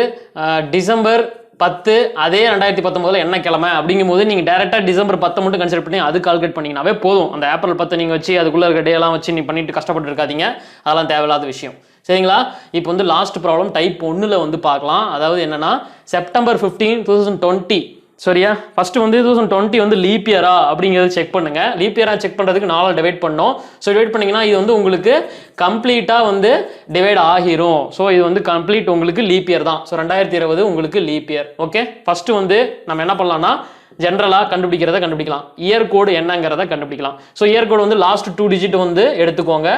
டிசம்பர் 10 அதே 2019 என்ன கிழமை அப்படிங்கும்போது நீங்கள் டேரெக்டாக டிசம்பர் 10 மட்டும் கன்சிடர் பண்ணி அது கால்குலேட் பண்ணிங்கனாவே போதும். அந்த ஏப்ரல் 10 நீங்கள் வச்சு அதுக்குள்ளே இருக்க டேலாம் வச்சு நீ பண்ணிட்டு கஷ்டப்பட்டு இருக்காதீங்க, அதெல்லாம் தேவையில்லாத விஷயம். சரிங்களா? இப்போ வந்து லாஸ்ட் ப்ராப்ளம் டைப் 1ல் வந்து பார்க்கலாம். அதாவது என்னன்னா செப்டம்பர் 15, 2020. சரியா? ஃபர்ஸ்ட் வந்து 2020 வந்து லீப் இயரா அப்படிங்கிறத செக் பண்ணுங்க. லீப் இயரா செக் பண்ணுறதுக்கு 4ஆல் டிவைட் பண்ணோம். ஸோ டிவைட் பண்ணிங்கன்னா இது வந்து உங்களுக்கு கம்ப்ளீட்டாக வந்து டிவைட் ஆகிரும். ஸோ இது வந்து கம்ப்ளீட் உங்களுக்கு லீப் இயர் தான். ஸோ 2020 உங்களுக்கு லீப் இயர். ஓகே, ஃபர்ஸ்ட் வந்து நம்ம என்ன பண்ணலாம்னா ஜென்ரலாக கண்டுபிடிக்கலாம். இயர் கோடு என்னங்கிறத கண்டுபிடிக்கலாம். ஸோ இயர் கோடு வந்து லாஸ்ட் 2 டிஜிட் வந்து எடுத்துக்கோங்க.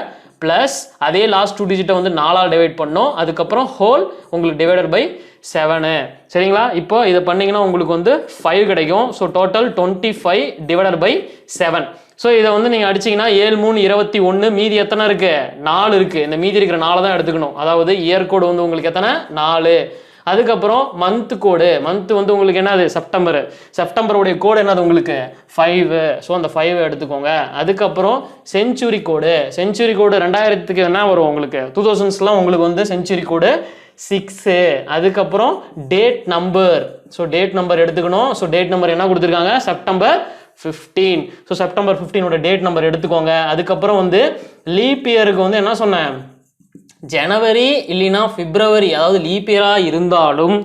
ப்ளஸ் அதே லாஸ்ட் 2 டிஜிட்டை வந்து 4ஆல் டிவைட் பண்ணோம். அதுக்கப்புறம் ஹோல் உங்களுக்கு டிவைடட் பை 7. சரிங்களா? இப்போ இதை பண்ணீங்கன்னா உங்களுக்கு வந்து 5 கிடைக்கும். So total 25 divided by 7. So இதை வந்து நீங்கள் அடிச்சிங்கன்னா 7, 3, 21. மீதி எத்தனை இருக்கு, 4 இருக்கு. இந்த மீதி இருக்கிற 4 தான் எடுத்துக்கணும். அதாவது இயர் கோடு வந்து உங்களுக்கு எத்தனை 4. அதுக்கப்புறம் மந்த் கோடு, மந்த் வந்து உங்களுக்கு என்னது செப்டம்பருடைய கோடு என்னது உங்களுக்கு 5. ஸோ அந்த 5 எடுத்துக்கோங்க. அதுக்கப்புறம் செஞ்சுரி கோடு 2000க்கு என்ன வரும் உங்களுக்கு 2000ஸ்லாம் உங்களுக்கு வந்து செஞ்சுரி கோடு 6. அதுக்கப்புறம் date number, so date number எடுத்துக்கணும். ஸோ டேட் நம்பர் என்ன கொடுத்துருக்காங்க, செப்டம்பர் 15. ஸோ செப்டம்பர் 15ஓட டேட் நம்பர் எடுத்துக்கோங்க. அதுக்கப்புறம் வந்து லீப் இயருக்கு வந்து என்ன சொன்னேன், ஜனவரி இல்லைனா பிப்ரவரி. அதாவது லீப் இயராக இருந்தாலும்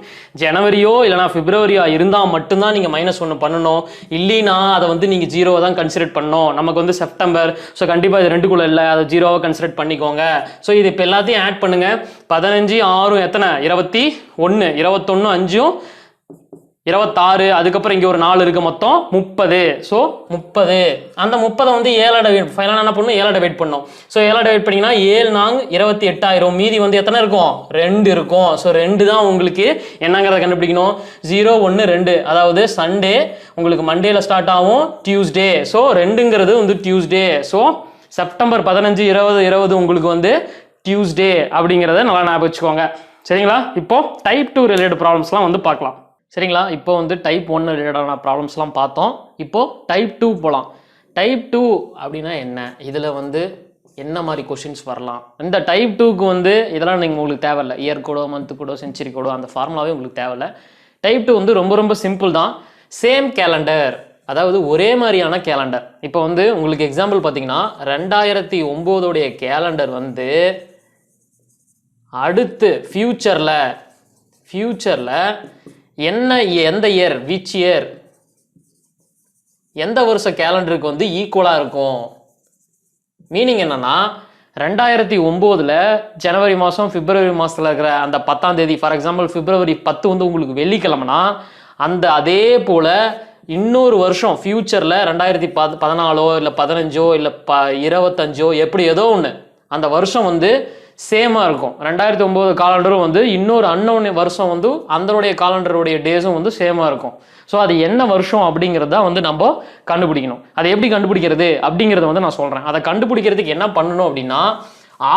ஜனவரியோ இல்லைனா பிப்ரவரியோ இருந்தால் மட்டும்தான் நீங்கள் -1 பண்ணணும். இல்லைனா அதை வந்து நீங்கள் 0 தான் கன்சிடர் பண்ணணும். நமக்கு வந்து செப்டம்பர், ஸோ கண்டிப்பாக இது 2க்குள்ள இல்லை, அதை 0 கன்சிடர் பண்ணிக்கோங்க. ஸோ இது இப்போ எல்லாத்தையும் ஆட் பண்ணுங்க. 15, 6 எத்தனை 21, 21, 5, 26. அதுக்கப்புறம் இங்கே ஒரு 4 இருக்கு, மொத்தம் 30. ஸோ 30. அந்த 30 வந்து 7ஆல் டிவைட் ஃபைனலாக என்ன பண்ணணும், 7ஆல் டிவைட் பண்ணணும். ஸோ 7ஆல் டிவைட் பண்ணிங்கன்னா 7 நாங் 28 ஆயிரும். மீதி வந்து எத்தனை இருக்கும், 2 இருக்கும். ஸோ 2 தான் உங்களுக்கு என்னங்கிறத கண்டுபிடிக்கணும். 0, 1, 2. அதாவது சண்டே உங்களுக்கு மண்டேல ஸ்டார்ட் ஆகும், டியூஸ்டே. ஸோ 2ங்கிறது வந்து டியூஸ்டே. ஸோ செப்டம்பர் 15, 20 உங்களுக்கு வந்து டியூஸ்டே அப்படிங்கிறத நல்லா ஞாபகம் வச்சுக்கோங்க. சரிங்களா? இப்போ டைப் 2 ரிலேட்டட் ப்ராப்ளம்ஸ்லாம் வந்து பார்க்கலாம். சரிங்களா? இப்போ வந்து டைப் 1 ரிலேட்டடான ப்ராப்ளம்ஸ்லாம் பார்த்தோம். இப்போ டைப் 2 போகலாம். டைப் 2 அப்படின்னா என்ன, இதில் வந்து என்ன மாதிரி கொஷின்ஸ் வரலாம். இந்த டைப் 2க்கு வந்து இதெல்லாம் நீங்கள் உங்களுக்கு தேவையில்லை. இயர் கோடோ, மந்த் கோடோ, செஞ்சுரி கோடோ, அந்த ஃபார்முலாவே உங்களுக்கு தேவையில்லை. டைப் 2 வந்து ரொம்ப சிம்பிள் தான். சேம் கேலண்டர், அதாவது ஒரே மாதிரியான கேலண்டர். இப்போ வந்து உங்களுக்கு எக்ஸாம்பிள் பார்த்தீங்கன்னா 2009 கேலண்டர் வந்து அடுத்து ஃபியூச்சரில் என்ன, எந்த இயர், விச் இயர் எந்த வருஷ கேலண்டருக்கு வந்து ஈக்குவலாக இருக்கும்? மீனிங் என்னன்னா 2009 ஜனவரி மாதம் பிப்ரவரி மாதத்தில் இருக்கிற அந்த 10ஆம் தேதி, ஃபார் எக்ஸாம்பிள் பிப்ரவரி 10 வந்து உங்களுக்கு வெள்ளிக்கிழமைனா அந்த அதே போல் இன்னொரு வருஷம் ஃபியூச்சரில் 2014 இல்லை 15 இல்லை 25 எப்படி ஏதோ ஒன்று அந்த வருஷம் வந்து சேமாக இருக்கும். 2009 காலண்டரும் வந்து இன்னொரு அன்னோன் வருஷம் வந்து அதனுடைய காலண்டருடைய டேஸும் வந்து சேமாக இருக்கும். ஸோ அது என்ன வருஷம் அப்படிங்கிறத வந்து நம்ம கண்டுபிடிக்கணும். அதை எப்படி கண்டுபிடிக்கிறது அப்படிங்கிறத வந்து நான் சொல்கிறேன். அதை கண்டுபிடிக்கிறதுக்கு என்ன பண்ணணும் அப்படின்னா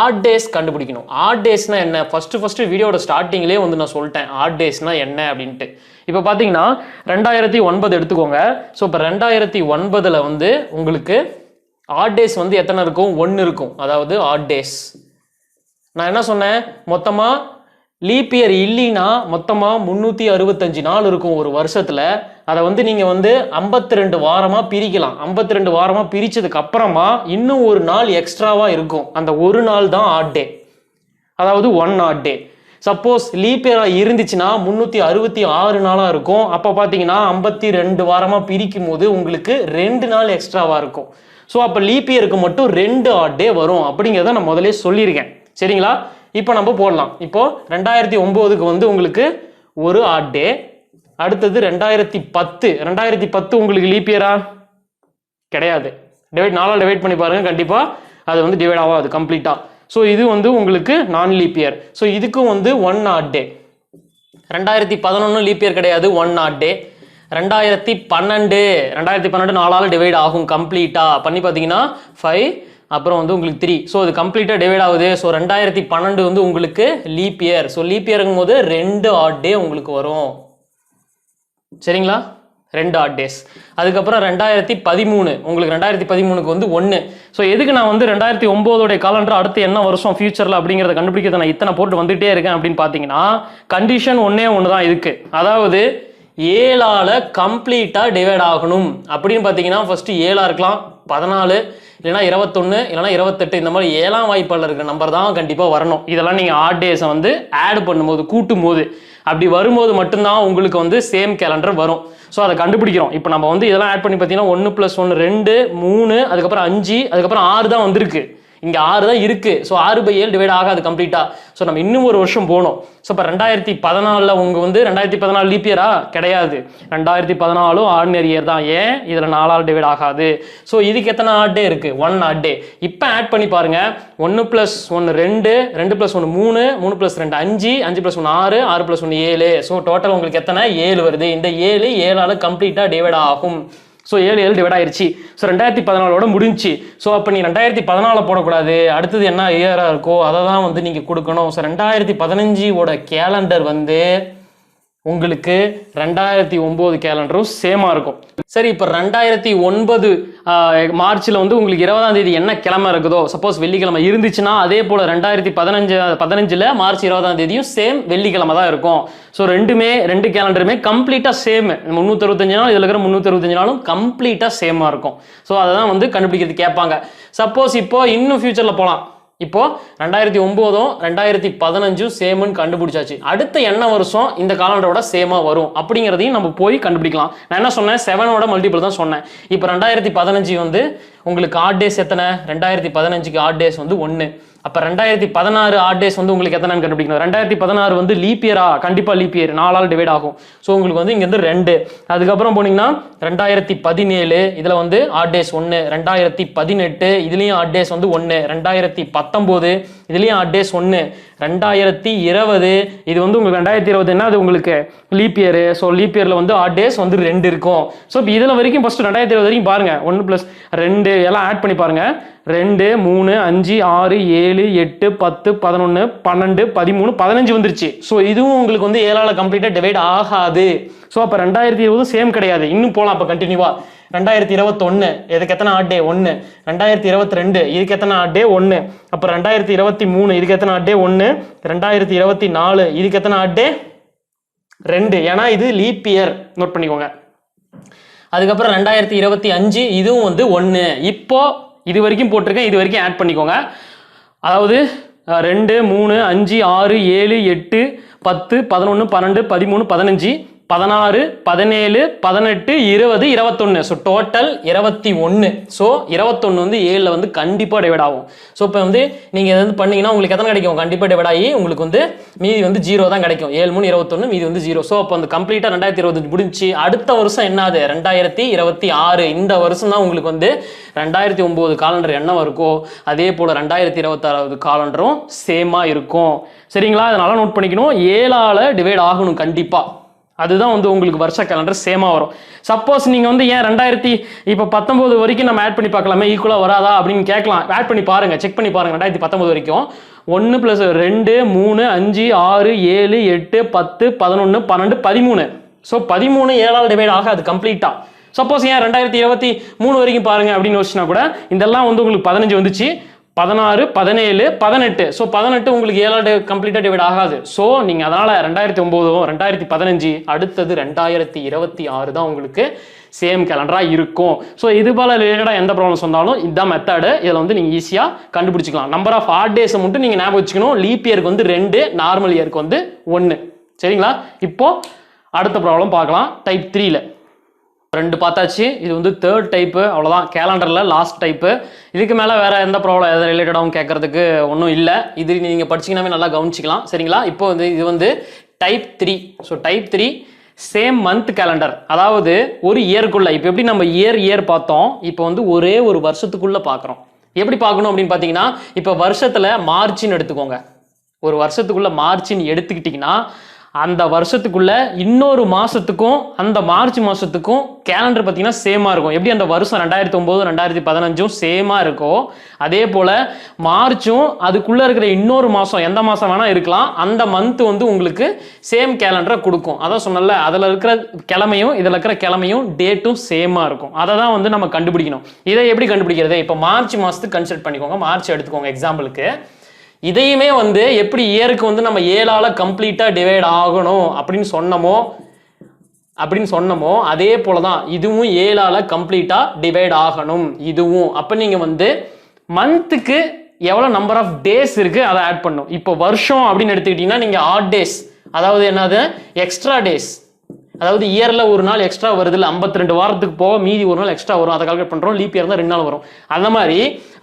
ஆட் டேஸ் கண்டுபிடிக்கணும். ஆட் டேஸ்னா என்ன? ஃபர்ஸ்ட் வீடியோட ஸ்டார்டிங்லேயே வந்து நான் சொல்லிட்டேன் ஆட் டேஸ்னா என்ன அப்படின்ட்டு. இப்போ பார்த்தீங்கன்னா 2009 எடுத்துக்கோங்க. ஸோ இப்போ 2009 வந்து உங்களுக்கு ஆட் டேஸ் வந்து எத்தனை இருக்கும்? 1 இருக்கும். அதாவது ஆட் டேஸ் நான் என்ன சொன்னேன், மொத்தமாக லீப் இயர் இல்லைன்னா மொத்தமாக 365 நாள் இருக்கும் ஒரு வருஷத்தில். அதை வந்து நீங்கள் வந்து 52 வாரமாக பிரிக்கலாம். 52 வாரமாக பிரித்ததுக்கு அப்புறமா இன்னும் ஒரு நாள் எக்ஸ்ட்ராவாக இருக்கும். அந்த ஒரு நாள் தான் ஆட் டே, அதாவது 1 ஆட் டே. சப்போஸ் லீப் இயராக இருந்துச்சுன்னா 366 நாளாக இருக்கும். அப்போ பார்த்தீங்கன்னா 52 வாரமாக பிரிக்கும் போது உங்களுக்கு 2 நாள் எக்ஸ்ட்ராவாக இருக்கும். ஸோ அப்போ லீப் இயருக்கு மட்டும் 2 ஆட் டே வரும் அப்படிங்கிறத நான் முதலே சொல்லியிருக்கேன். சரிங்களா? இப்போ நம்ம போடலாம். இப்போ 2009க்கு வந்து உங்களுக்கு ஒரு ஆட் டே. அடுத்தது 2010 உங்களுக்கு லீப் இயரா? கிடையாது. நாலால் டிவைட் பண்ணி பாருங்க, கண்டிப்பா அது வந்து டிவைட் ஆகாது கம்ப்ளீட்டா. ஸோ இது வந்து உங்களுக்கு நான் லீப் இயர். ஸோ இதுக்கும் வந்து 1 ஆட் டே. 2011 லீப் இயர் கிடையாது, 1 ஆட் டே. 2012 நாலால் டிவைட் ஆகும் கம்ப்ளீட்டா. பண்ணி பார்த்தீங்கன்னா 5 அப்புறம் வந்து உங்களுக்கு 3. ஸோ இது கம்ப்ளீட்டாக டிவைட் ஆகுது. ஸோ 2012 வந்து உங்களுக்கு லீப் இயர். ஸோ லீப் இயருங்கும் போது 2 ஆட் டே உங்களுக்கு வரும். சரிங்களா? 2 ஆட் டேஸ். அதுக்கப்புறம் 2013 உங்களுக்கு 2013க்கு வந்து 1. ஸோ எதுக்கு நான் வந்து 2009 காலண்டர் அடுத்து என்ன வருஷம் ஃபியூச்சரில் அப்படிங்கிறத கண்டுபிடிக்கிறத நான் இத்தனை போட்டு வந்துட்டே இருக்கேன் அப்படின்னு பார்த்தீங்கன்னா கண்டிஷன் ஒன்னே ஒன்று தான் இதுக்கு. அதாவது 7ஆல் கம்ப்ளீட்டாக டிவைட் ஆகணும். அப்படின்னு பார்த்தீங்கன்னா ஃபர்ஸ்ட் 7ஆ இருக்கலாம், 14 இல்லைனா 21 இல்லைனா 28 இந்த மாதிரி 7ஆம் வாய்ப்பாளர் இருக்கிற நம்பர் தான் கண்டிப்பாக வரணும். இதெல்லாம் நீங்கள் ஆட் டேஸை வந்து ஆட் பண்ணும்போது கூட்டும் போது அப்படி வரும்போது மட்டும்தான் உங்களுக்கு வந்து சேம் கேலண்டர் வரும். ஸோ அதை கண்டுபிடிக்கிறோம். இப்போ நம்ம வந்து இதெல்லாம் ஆட் பண்ணி பார்த்தீங்கன்னா 1 + 1 2 3 அதுக்கப்புறம் 5 அதுக்கப்புறம் 6 தான் வந்திருக்கு. இங்கே 6 தான் இருக்கு. ஸோ 6/7 டிவைட் ஆகாது கம்ப்ளீட்டா. ஸோ நம்ம இன்னும் ஒரு வருஷம் போகணும். ஸோ இப்போ 2014 உங்க வந்து 2014 லீப் இயரா? கிடையாது. 2014 ஆர்டினரி இயர் தான். ஏன்? இதில் 4ஆல் டிவைட் ஆகாது. ஸோ இதுக்கு எத்தனை ஆட் டே இருக்கு? 1 ஆட் டே. இப்போ ஆட் பண்ணி பாருங்க. 1 + 1 2 2 + 1 3 3 + 2 5 5 + 1 6 6 + 1 7. ஸோ டோட்டல் உங்களுக்கு எத்தனை? 7 வருது. இந்த 7ஆல் கம்ப்ளீட்டாக டிவைட் ஆகும். ஸோ 7 டிவைட் ஆயிடுச்சு. ஸோ 2014 முடிஞ்சு. ஸோ அப்போ நீ 2014 போடக்கூடாது. அடுத்தது என்ன இயராக இருக்கோ அதை தான் வந்து நீங்கள் கொடுக்கணும். ஸோ 2015 கேலண்டர் வந்து உங்களுக்கு 2009 கேலண்டரும் சேமாக இருக்கும். சரி, இப்போ 2009 மார்ச்சில் வந்து உங்களுக்கு 20ஆம் தேதி என்ன கிழமை இருக்குதோ, சப்போஸ் வெள்ளிக்கிழமை இருந்துச்சுன்னா அதே போல் 2015 மார்ச் 20ஆம் தேதியும் சேம் வெள்ளிக்கிழமை தான் இருக்கும். ஸோ ரெண்டு கேலண்டருமே கம்ப்ளீட்டாக சேம். 365 நாள் இதில் இருக்கிற 365 நாளும் கம்ப்ளீட்டாக சேமாக இருக்கும். ஸோ அதை தான் வந்து கண்டுபிடிக்கிறது கேட்பாங்க. சப்போஸ் இப்போ இன்னும் ஃபியூச்சரில் போகலாம். இப்போ 2009 2015 சேம்னு கண்டுபிடிச்சாச்சு. அடுத்த என்ன வருஷம் இந்த காலண்டரோட சேமா வரும் அப்படிங்கிறதையும் நம்ம போய் கண்டுபிடிக்கலாம். நான் என்ன சொன்னேன்? 7ஓட மல்டிபிள் தான் சொன்னேன். இப்போ 2015 வந்து உங்களுக்கு ஆட் டேஸ் எத்தனை? 2015க்கு ஆட் டேஸ் வந்து 1. அப்போ 2016 ஆட் டேஸ் வந்து உங்களுக்கு எத்தனைன்னு கண்டுபிடிக்கணும். 2016 வந்து லீப் இயரா? கண்டிப்பாக லீப் இயர், 4ஆல் டிவைட் ஆகும். ஸோ உங்களுக்கு வந்து இங்கேருந்து 2. அதுக்கப்புறம் போனீங்கன்னா 2017 இதில் வந்து ஆட் டேஸ் 1. 2018 இதுலேயும் ஆட் டேஸ் வந்து 1. 2019 இதுலேயும் ஆட் டேஸ் 1. 2020 இது வந்து உங்களுக்கு 2020 என்ன? அது உங்களுக்கு லீப் இயர். ஸோ லீப் இயரில் வந்து ஆட் டேஸ் வந்து 2 இருக்கும். ஸோ இப்போ இதில் வரைக்கும் ஃபர்ஸ்ட் 2020 வரைக்கும் பாருங்க. 1 + 2 எல்லாம் ஆட் பண்ணி பாருங்க. 2 3 5 6 7 8 10 11 12 13 15 வந்துருச்சு. ஸோ இதுவும் உங்களுக்கு வந்து 7ஆல் கம்ப்ளீட்டாக டிவைட் ஆகாது. ஸோ அப்போ 2020 சேம் கிடையாது. இன்னும் போகலாம். அப்போ கண்டினியூவா 2021 இதுக்கு எத்தனை ஆட் டே? 1. 2022 இதுக்கு எத்தனை ஆட் டே? 1. அப்போ 2023 இதுக்கு எத்தனை ஆட் டே? 1. 2024 இதுக்கு எத்தனை ஆட் டே? 2. ஏன்னா இது லீப் இயர், நோட் பண்ணிக்கோங்க. அதுக்கப்புறம் 2025 இதுவும் வந்து 1. இப்போ இது வரைக்கும் போட்டிருக்கேன், இது வரைக்கும் ஆட் பண்ணிக்கோங்க. அதாவது 2 3 5 6 7 8 10 11 12 13 15 16 17 18 20 21. So total 21. ஸோ 21 வந்து 7ல் வந்து கண்டிப்பாக டிவைட் ஆகும். ஸோ இப்போ வந்து நீங்கள் எது பண்ணீங்கன்னா உங்களுக்கு எத்தனை கிடைக்கும்? கண்டிப்பாக டிவைட் ஆகி உங்களுக்கு வந்து மீதி வந்து 0 தான் கிடைக்கும். 7 3 21, மீதி வந்து 0. ஸோ அப்போ அந்த கம்ப்ளீட்டாக 2025 முடிஞ்சு அடுத்த வருஷம் என்னது? 2026. இந்த வருஷம் தான் உங்களுக்கு வந்து 2009 காலண்டர் என்ன இருக்கோ அதே போல் 2026 காலண்டரும் சேமாக இருக்கும். சரிங்களா? அதனால நோட் பண்ணிக்கணும். 7ஆல் டிவைட் ஆகணும் கண்டிப்பாக. அதுதான் வந்து உங்களுக்கு வருஷ கேலண்டர் சேமாக வரும். சப்போஸ் நீங்கள் வந்து ஏன் 2019 வரைக்கும் நம்ம ஆட் பண்ணி பார்க்கலாமே, ஈக்குவலாக வராதா அப்படின்னு கேட்கலாம். ஆட் பண்ணி பாருங்கள், செக் பண்ணி பாருங்கள். 2019 வரைக்கும் 1 + 2 3 5 6 7 8 10 11 12 13. ஸோ 13 7ஆல் டிவைட் ஆகாது கம்ப்ளீட்டாக. சப்போஸ் ஏன் 2023 வரைக்கும் பாருங்க அப்படின்னு யோசிச்சுனா கூட இதெல்லாம் வந்து உங்களுக்கு 15 வந்துச்சு, 16 17 18. ஸோ 18 உங்களுக்கு 7ஆல் கம்ப்ளீட்டாக டிவைட் ஆகாது. ஸோ நீங்கள் அதனால் 2009 2015 அடுத்தது 2026 தான் உங்களுக்கு சேம் கேலண்டராக இருக்கும். ஸோ இது போல் ரிலேட்டடாக எந்த ப்ராப்ளம்ஸ் வந்தாலும் இதுதான் மெத்தடு. இதில் வந்து நீங்கள் ஈஸியாக கண்டுபிடிச்சிக்கலாம். நம்பர் ஆஃப் ஹாட் டேஸை மட்டும் நீங்கள் ஞாபகம் வச்சுக்கணும். லீப் இயருக்கு வந்து 2, நார்மல் இயருக்கு வந்து 1. சரிங்களா? இப்போ அடுத்த ப்ராப்ளம் பார்க்கலாம். டைப் 3ல் 2 பார்த்தாச்சு. இது வந்து 3rd டைப்பு. அவ்வளோதான், கேலண்டரில் லாஸ்ட் டைப்பு. இதுக்கு மேலே வேறு எந்த ப்ராப்ளம் எதை ரிலேட்டடாகவும் கேட்கறதுக்கு ஒன்றும் இல்லை. இது நீங்கள் படிச்சிங்கன்னாவே நல்லா கவனிச்சிக்கலாம். சரிங்களா? இப்போ வந்து இது வந்து type 3. So type 3 same month calendar. அதாவது ஒரு இயருக்குள்ளே, இப்போ எப்படி நம்ம இயர் பார்த்தோம், இப்போ வந்து ஒரே ஒரு வருஷத்துக்குள்ளே பார்க்குறோம். எப்படி பார்க்கணும் அப்படின்னு பார்த்தீங்கன்னா, இப்போ வருஷத்தில் மார்ச்னு எடுத்துக்கோங்க. ஒரு வருஷத்துக்குள்ளே மார்ச்னு எடுத்துக்கிட்டிங்கன்னா அந்த வருஷத்துக்குள்ள இன்னொரு மாசத்துக்கும் அந்த மார்ச் மாசத்துக்கும் கேலண்டர் பார்த்தீங்கன்னா சேமா இருக்கும். எப்படி அந்த வருஷம் 2009 2015 சேமா இருக்கும், அதே போல மார்ச்சும் அதுக்குள்ள இருக்கிற இன்னொரு மாசம் எந்த மாசம் வேணா இருக்கலாம், அந்த மந்த் வந்து உங்களுக்கு சேம் கேலண்டரை கொடுக்கும். அதான் சொன்னல, அதில் இருக்கிற கிழமையும் இதில் இருக்கிற கிழமையும் டேட்டும் சேமா இருக்கும். அதை தான் வந்து நம்ம கண்டுபிடிக்கணும். இதை எப்படி கண்டுபிடிக்கிறது? இப்போ மார்ச் மாசத்துக்கு கன்சிடர் பண்ணிக்கோங்க, மார்ச் எடுத்துக்கோங்க எக்ஸாம்பிளுக்கு. இதையுமே வந்து எப்படி இயருக்கு வந்து நம்ம 7ஆல் கம்ப்ளீட்டாக டிவைட் ஆகணும் அப்படின்னு சொன்னமோ அதே போல தான் இதுவும் 7ஆல் கம்ப்ளீட்டாக டிவைட் ஆகணும் இதுவும். அப்போ நீங்கள் வந்து மந்த்துக்கு எவ்வளோ நம்பர் ஆஃப் டேஸ் இருக்குது அதை ஆட் பண்ணும். இப்போ வருஷம் அப்படின்னு எடுத்துக்கிட்டிங்கன்னா நீங்கள் ஆட் டேஸ், அதாவது என்னது எக்ஸ்ட்ரா டேஸ், அதாவது இயரில் ஒரு நாள் எக்ஸ்ட்ரா வருது இல்லை, 52 வாரத்துக்கு போக மீதி ஒரு நாள் எக்ஸ்ட்ரா வரும், அதை கால்குலேட் பண்ணுறோம். லீப் இயர் தான் 2 நாள் வரும். அந்த மாதிரி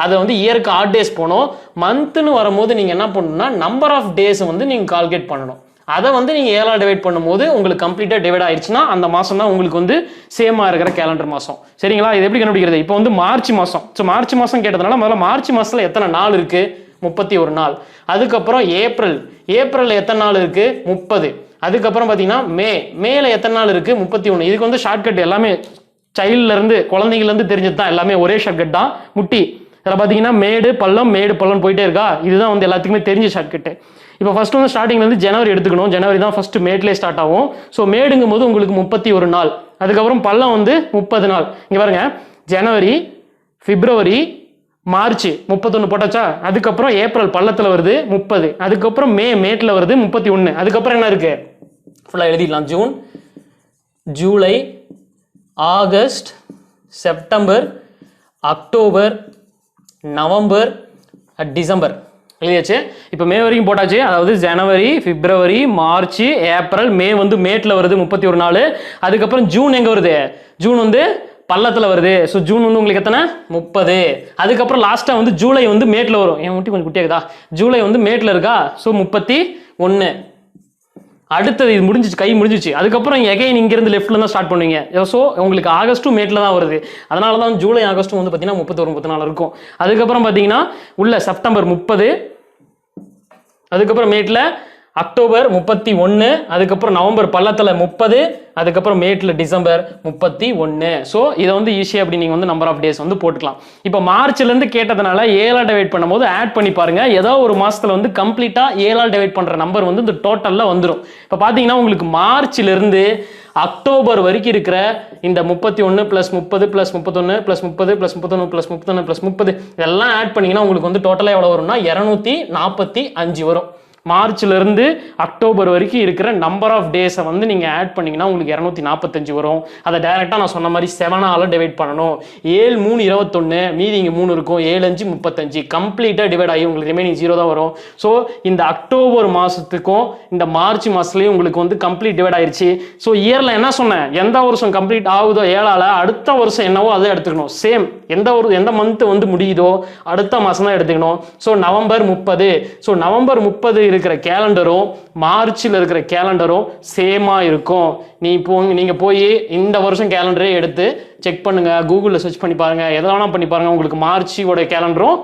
அதை வந்து இயருக்கு ஆட் டேஸ் போகணும். மந்த்துன்னு வரும்போது நீங்கள் என்ன பண்ணணும்னா நம்பர் ஆஃப் டேஸ் வந்து நீங்கள் கால்குலேட் பண்ணணும். அதை வந்து நீங்கள் 7ஆல் டிவைட் பண்ணும்போது உங்களுக்கு கம்ப்ளீட்டாக டிவைட் ஆயிடுச்சுன்னா அந்த மாதம் தான் உங்களுக்கு வந்து சேமாக இருக்கிற கேலண்டர் மாதம். சரிங்களா? இது எப்படி கண்டுபிடிக்கிறது? இப்போ வந்து மார்ச் மாதம். ஸோ மார்ச் மாதம் கேட்டதுனால முதல்ல மார்ச் மாதத்தில் எத்தனை நாள் இருக்குது? 31 நாள். அதுக்கப்புறம் ஏப்ரல் எத்தனை நாள் இருக்குது? 30. அதுக்கப்புறம் பார்த்தீங்கன்னா மேல எத்தனை நாள் இருக்குது? 31. இதுக்கு வந்து ஷார்ட்கட் எல்லாமே சைல்ட்லேருந்து குழந்தைங்கலேருந்து தெரிஞ்சது தான், எல்லாமே ஒரே ஷார்ட்கட் தான். முட்டி இதில் பார்த்தீங்கன்னா மேடு பள்ளம் போயிட்டே இருக்கா, இதுதான் வந்து எல்லாத்துக்குமே தெரிஞ்ச ஷார்ட்கட்டு. இப்போ ஃபர்ஸ்ட் வந்து ஸ்டார்டிங்லேருந்து ஜனவரி எடுத்துக்கணும். ஜனவரி தான் ஃபர்ஸ்ட் மேட்லேயே ஸ்டார்ட் ஆகும். ஸோ மேடுங்கும் போது உங்களுக்கு 31 நாள். அதுக்கப்புறம் பள்ளம் வந்து 30 நாள். இங்கே பாருங்க, ஜனவரி பிப்ரவரி மார்ச் 31 போட்டாச்சா, அதுக்கப்புறம் ஏப்ரல் பள்ளத்தில் வருது 30, அதுக்கப்புறம் மேட்டில் வருது 31, அதுக்கப்புறம் என்ன இருக்கு ஃபுல்லாக எழுதிடலாம். June, July, August, September, October, November, December எழுதியாச்சு. இப்போ மே வரைக்கும் போட்டாச்சு. அதாவது ஜனவரி பிப்ரவரி மார்ச் ஏப்ரல் மே வந்து மேட்டில் வருது 31 நாள். அதுக்கப்புறம் ஜூன் எங்கே வருது? ஜூன் வந்து பள்ளத்தில் வருது. ஸோ ஜூன் வந்து உங்களுக்கு எத்தனை? 30. அதுக்கப்புறம் லாஸ்ட்டாக வந்து ஜூலை வந்து மேட்டில் வரும். என் முட்டி கொஞ்சம் குட்டியாகுதா? ஜூலை வந்து மேட்டில் இருக்கா? ஸோ 31. அடுத்தது இது முடிஞ்சிச்சு, கை முடிஞ்சிச்சு. அதுக்கப்புறம் எகைன் இங்கேருந்து லெஃப்ட்ல தான் ஸ்டார்ட் பண்ணுவீங்க. ஸோ உங்களுக்கு ஆகஸ்ட்டும் மேட்டில் தான் வருது. அதனால தான் ஜூலை ஆகஸ்ட்டும் வந்து பார்த்தீங்கன்னா 31-34 இருக்கும். அதுக்கப்புறம் பார்த்தீங்கன்னா உள்ள செப்டம்பர் 30, அதுக்கப்புறம் மேட்டில் அக்டோபர் 31, அதுக்கப்புறம் நவம்பர் பள்ளத்தில் 30, அதுக்கப்புறம் மேட்டில் டிசம்பர் 31. ஸோ இதை வந்து ஈஸியாக அப்படி நீங்கள் வந்து நம்பர் ஆஃப் டேஸ் வந்து போட்டுக்கலாம். இப்போ மார்ச்லேருந்து கேட்டதுனால 7ஆல் டிவைட் பண்ணும்போது ஆட் பண்ணி பாருங்க, ஏதோ ஒரு மாதத்தில் வந்து கம்ப்ளீட்டாக 7ஆல் டிவைட் பண்ணுற நம்பர் வந்து இந்த டோட்டலில் வந்துடும். இப்போ பார்த்தீங்கன்னா உங்களுக்கு மார்ச்லேருந்து அக்டோபர் வரைக்கும் இருக்கிற இந்த 31 + 30 + 31 + 30 + 31 + 31 + 30 இதெல்லாம் ஆட் பண்ணிங்கன்னா உங்களுக்கு வந்து டோட்டலாக எவ்வளோ வரும்னா 245 வரும். மார்ச்ல இருந்து அக்டோபர் வரைக்கும் இருக்கிற நம்பர் ஆஃப் டேஸை வந்து நீங்க ஆட் பண்ணீங்கன்னா உங்களுக்கு 245 வரும். அதை டைரக்டா நான் சொன்ன மாதிரி 7ஆல டிவைட் பண்ணணும். 7 3 21, மீதி இங்க 3 இருக்கும். 7 5 35, கம்ப்ளீட்டா டிவைட் ஆகி உங்களுக்கு ரிமைனிங் 0 தான் வரும். ஸோ இந்த அக்டோபர் மாசத்துக்கும் இந்த மார்ச் மாசத்துலயும் உங்களுக்கு வந்து கம்ப்ளீட் டிவைட் ஆயிருச்சு. ஸோ இயர்ல என்ன சொன்னேன், எந்த வருஷம் கம்ப்ளீட் ஆகுதோ 7ஆல அடுத்த வருஷம் என்னவோ அதை எடுத்துக்கணும். சேம் எந்த மந்த் வந்து முடியுதோ அடுத்த மாசம் தான் எடுத்துக்கணும். So November 30. ஸோ நவம்பர் 30 இருக்கிற கேலண்டரும் மார்ச்சில் இருக்கிற கேலண்டரும் சேமா இருக்கும். நீங்க போய் இந்த வருஷம் கேலண்டரே எடுத்து செக் பண்ணுங்க, கூகுளில் சர்ச் பண்ணி பாருங்க, எதெல்லாம் பண்ணி பாருங்க, உங்களுக்கு மார்ச்சோட கேலண்டரும்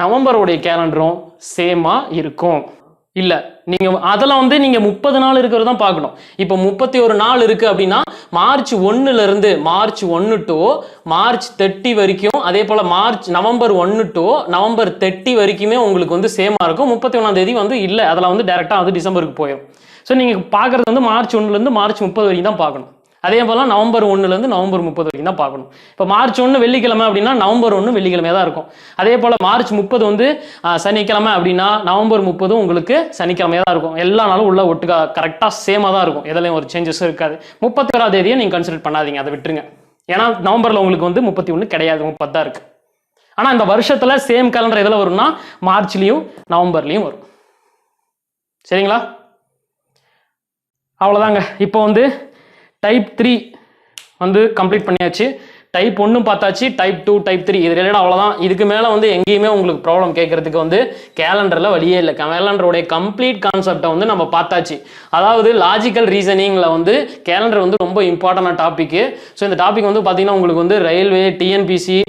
நவம்பரோடைய கேலண்டரும் சேமா இருக்கும். இல்ல நீங்க அதெல்லாம் வந்து நீங்க 30 நாள் இருக்கிறது தான் பார்க்கணும். இப்போ 31 நாள் இருக்கு அப்படின்னா மார்ச் 1ல இருந்து மார்ச் 1 டு மார்ச் 30 வரைக்கும், அதே போல நவம்பர் 1 டு நவம்பர் 30 வரைக்குமே உங்களுக்கு வந்து சேமா இருக்கும். 31ஆம் தேதி வந்து இல்ல, அதெல்லாம் வந்து டைரக்டா வந்து டிசம்பருக்கு போயிடும். ஸோ நீங்க பாக்குறது வந்து மார்ச் 1ல இருந்து மார்ச் 30 வரைக்கும் தான் பார்க்கணும். அதே போல நவம்பர் 1ல இருந்து நவம்பர் 30 வரைக்கும் தான் பார்க்கணும். இப்போ மார்ச் 1 வெள்ளிக்கிழமை அப்படின்னா நவம்பர் 1 வெள்ளிக்கிழமையா தான் இருக்கும். அதே போல மார்ச் 30 வந்து சனிக்கிழமை அப்படின்னா நவம்பர் 30 உங்களுக்கு சனிக்கிழமையா தான் இருக்கும். எல்லா நாளும் உள்ள ஒட்டுக்கா கரெக்டா சேமா தான் இருக்கும். எதுலையும் ஒரு சேஞ்சஸும் இருக்காது. 31ஆம் தேதியை நீங்க கன்சிடர் பண்ணாதீங்க, அதை விட்டுருங்க. ஏன்னா நவம்பர்ல உங்களுக்கு வந்து 31 கிடையாது, 30 தான் இருக்கு. ஆனா இந்த வருஷத்துல சேம் கேலண்டர் எதுல வரும்னா மார்ச்லயும் நவம்பர்லயும் வரும். சரிங்களா? அவ்வளவுதாங்க. இப்போ வந்து டைப் 3 வந்து கம்ப்ளீட் பண்ணியாச்சு. டைப் 1 பார்த்தாச்சு, டைப் 2 டைப் 3 இது ரிலேட்டட் அவ்வளோதான். இதுக்கு மேலே வந்து எங்கேயுமே உங்களுக்கு ப்ராப்ளம் கேட்கறதுக்கு வந்து கேலண்டரில் வழியே இல்லை. கேலண்டருடைய கம்ப்ளீட் கான்செப்டை வந்து நம்ம பார்த்தாச்சு. அதாவது லாஜிக்கல் ரீசனிங்கில் வந்து கேலண்டர் வந்து ரொம்ப இம்பார்ட்டன்டான டாபிக். ஸோ இந்த டாபிக் வந்து பார்த்தீங்கன்னா உங்களுக்கு வந்து ரயில்வே, டிஎன்பிசி,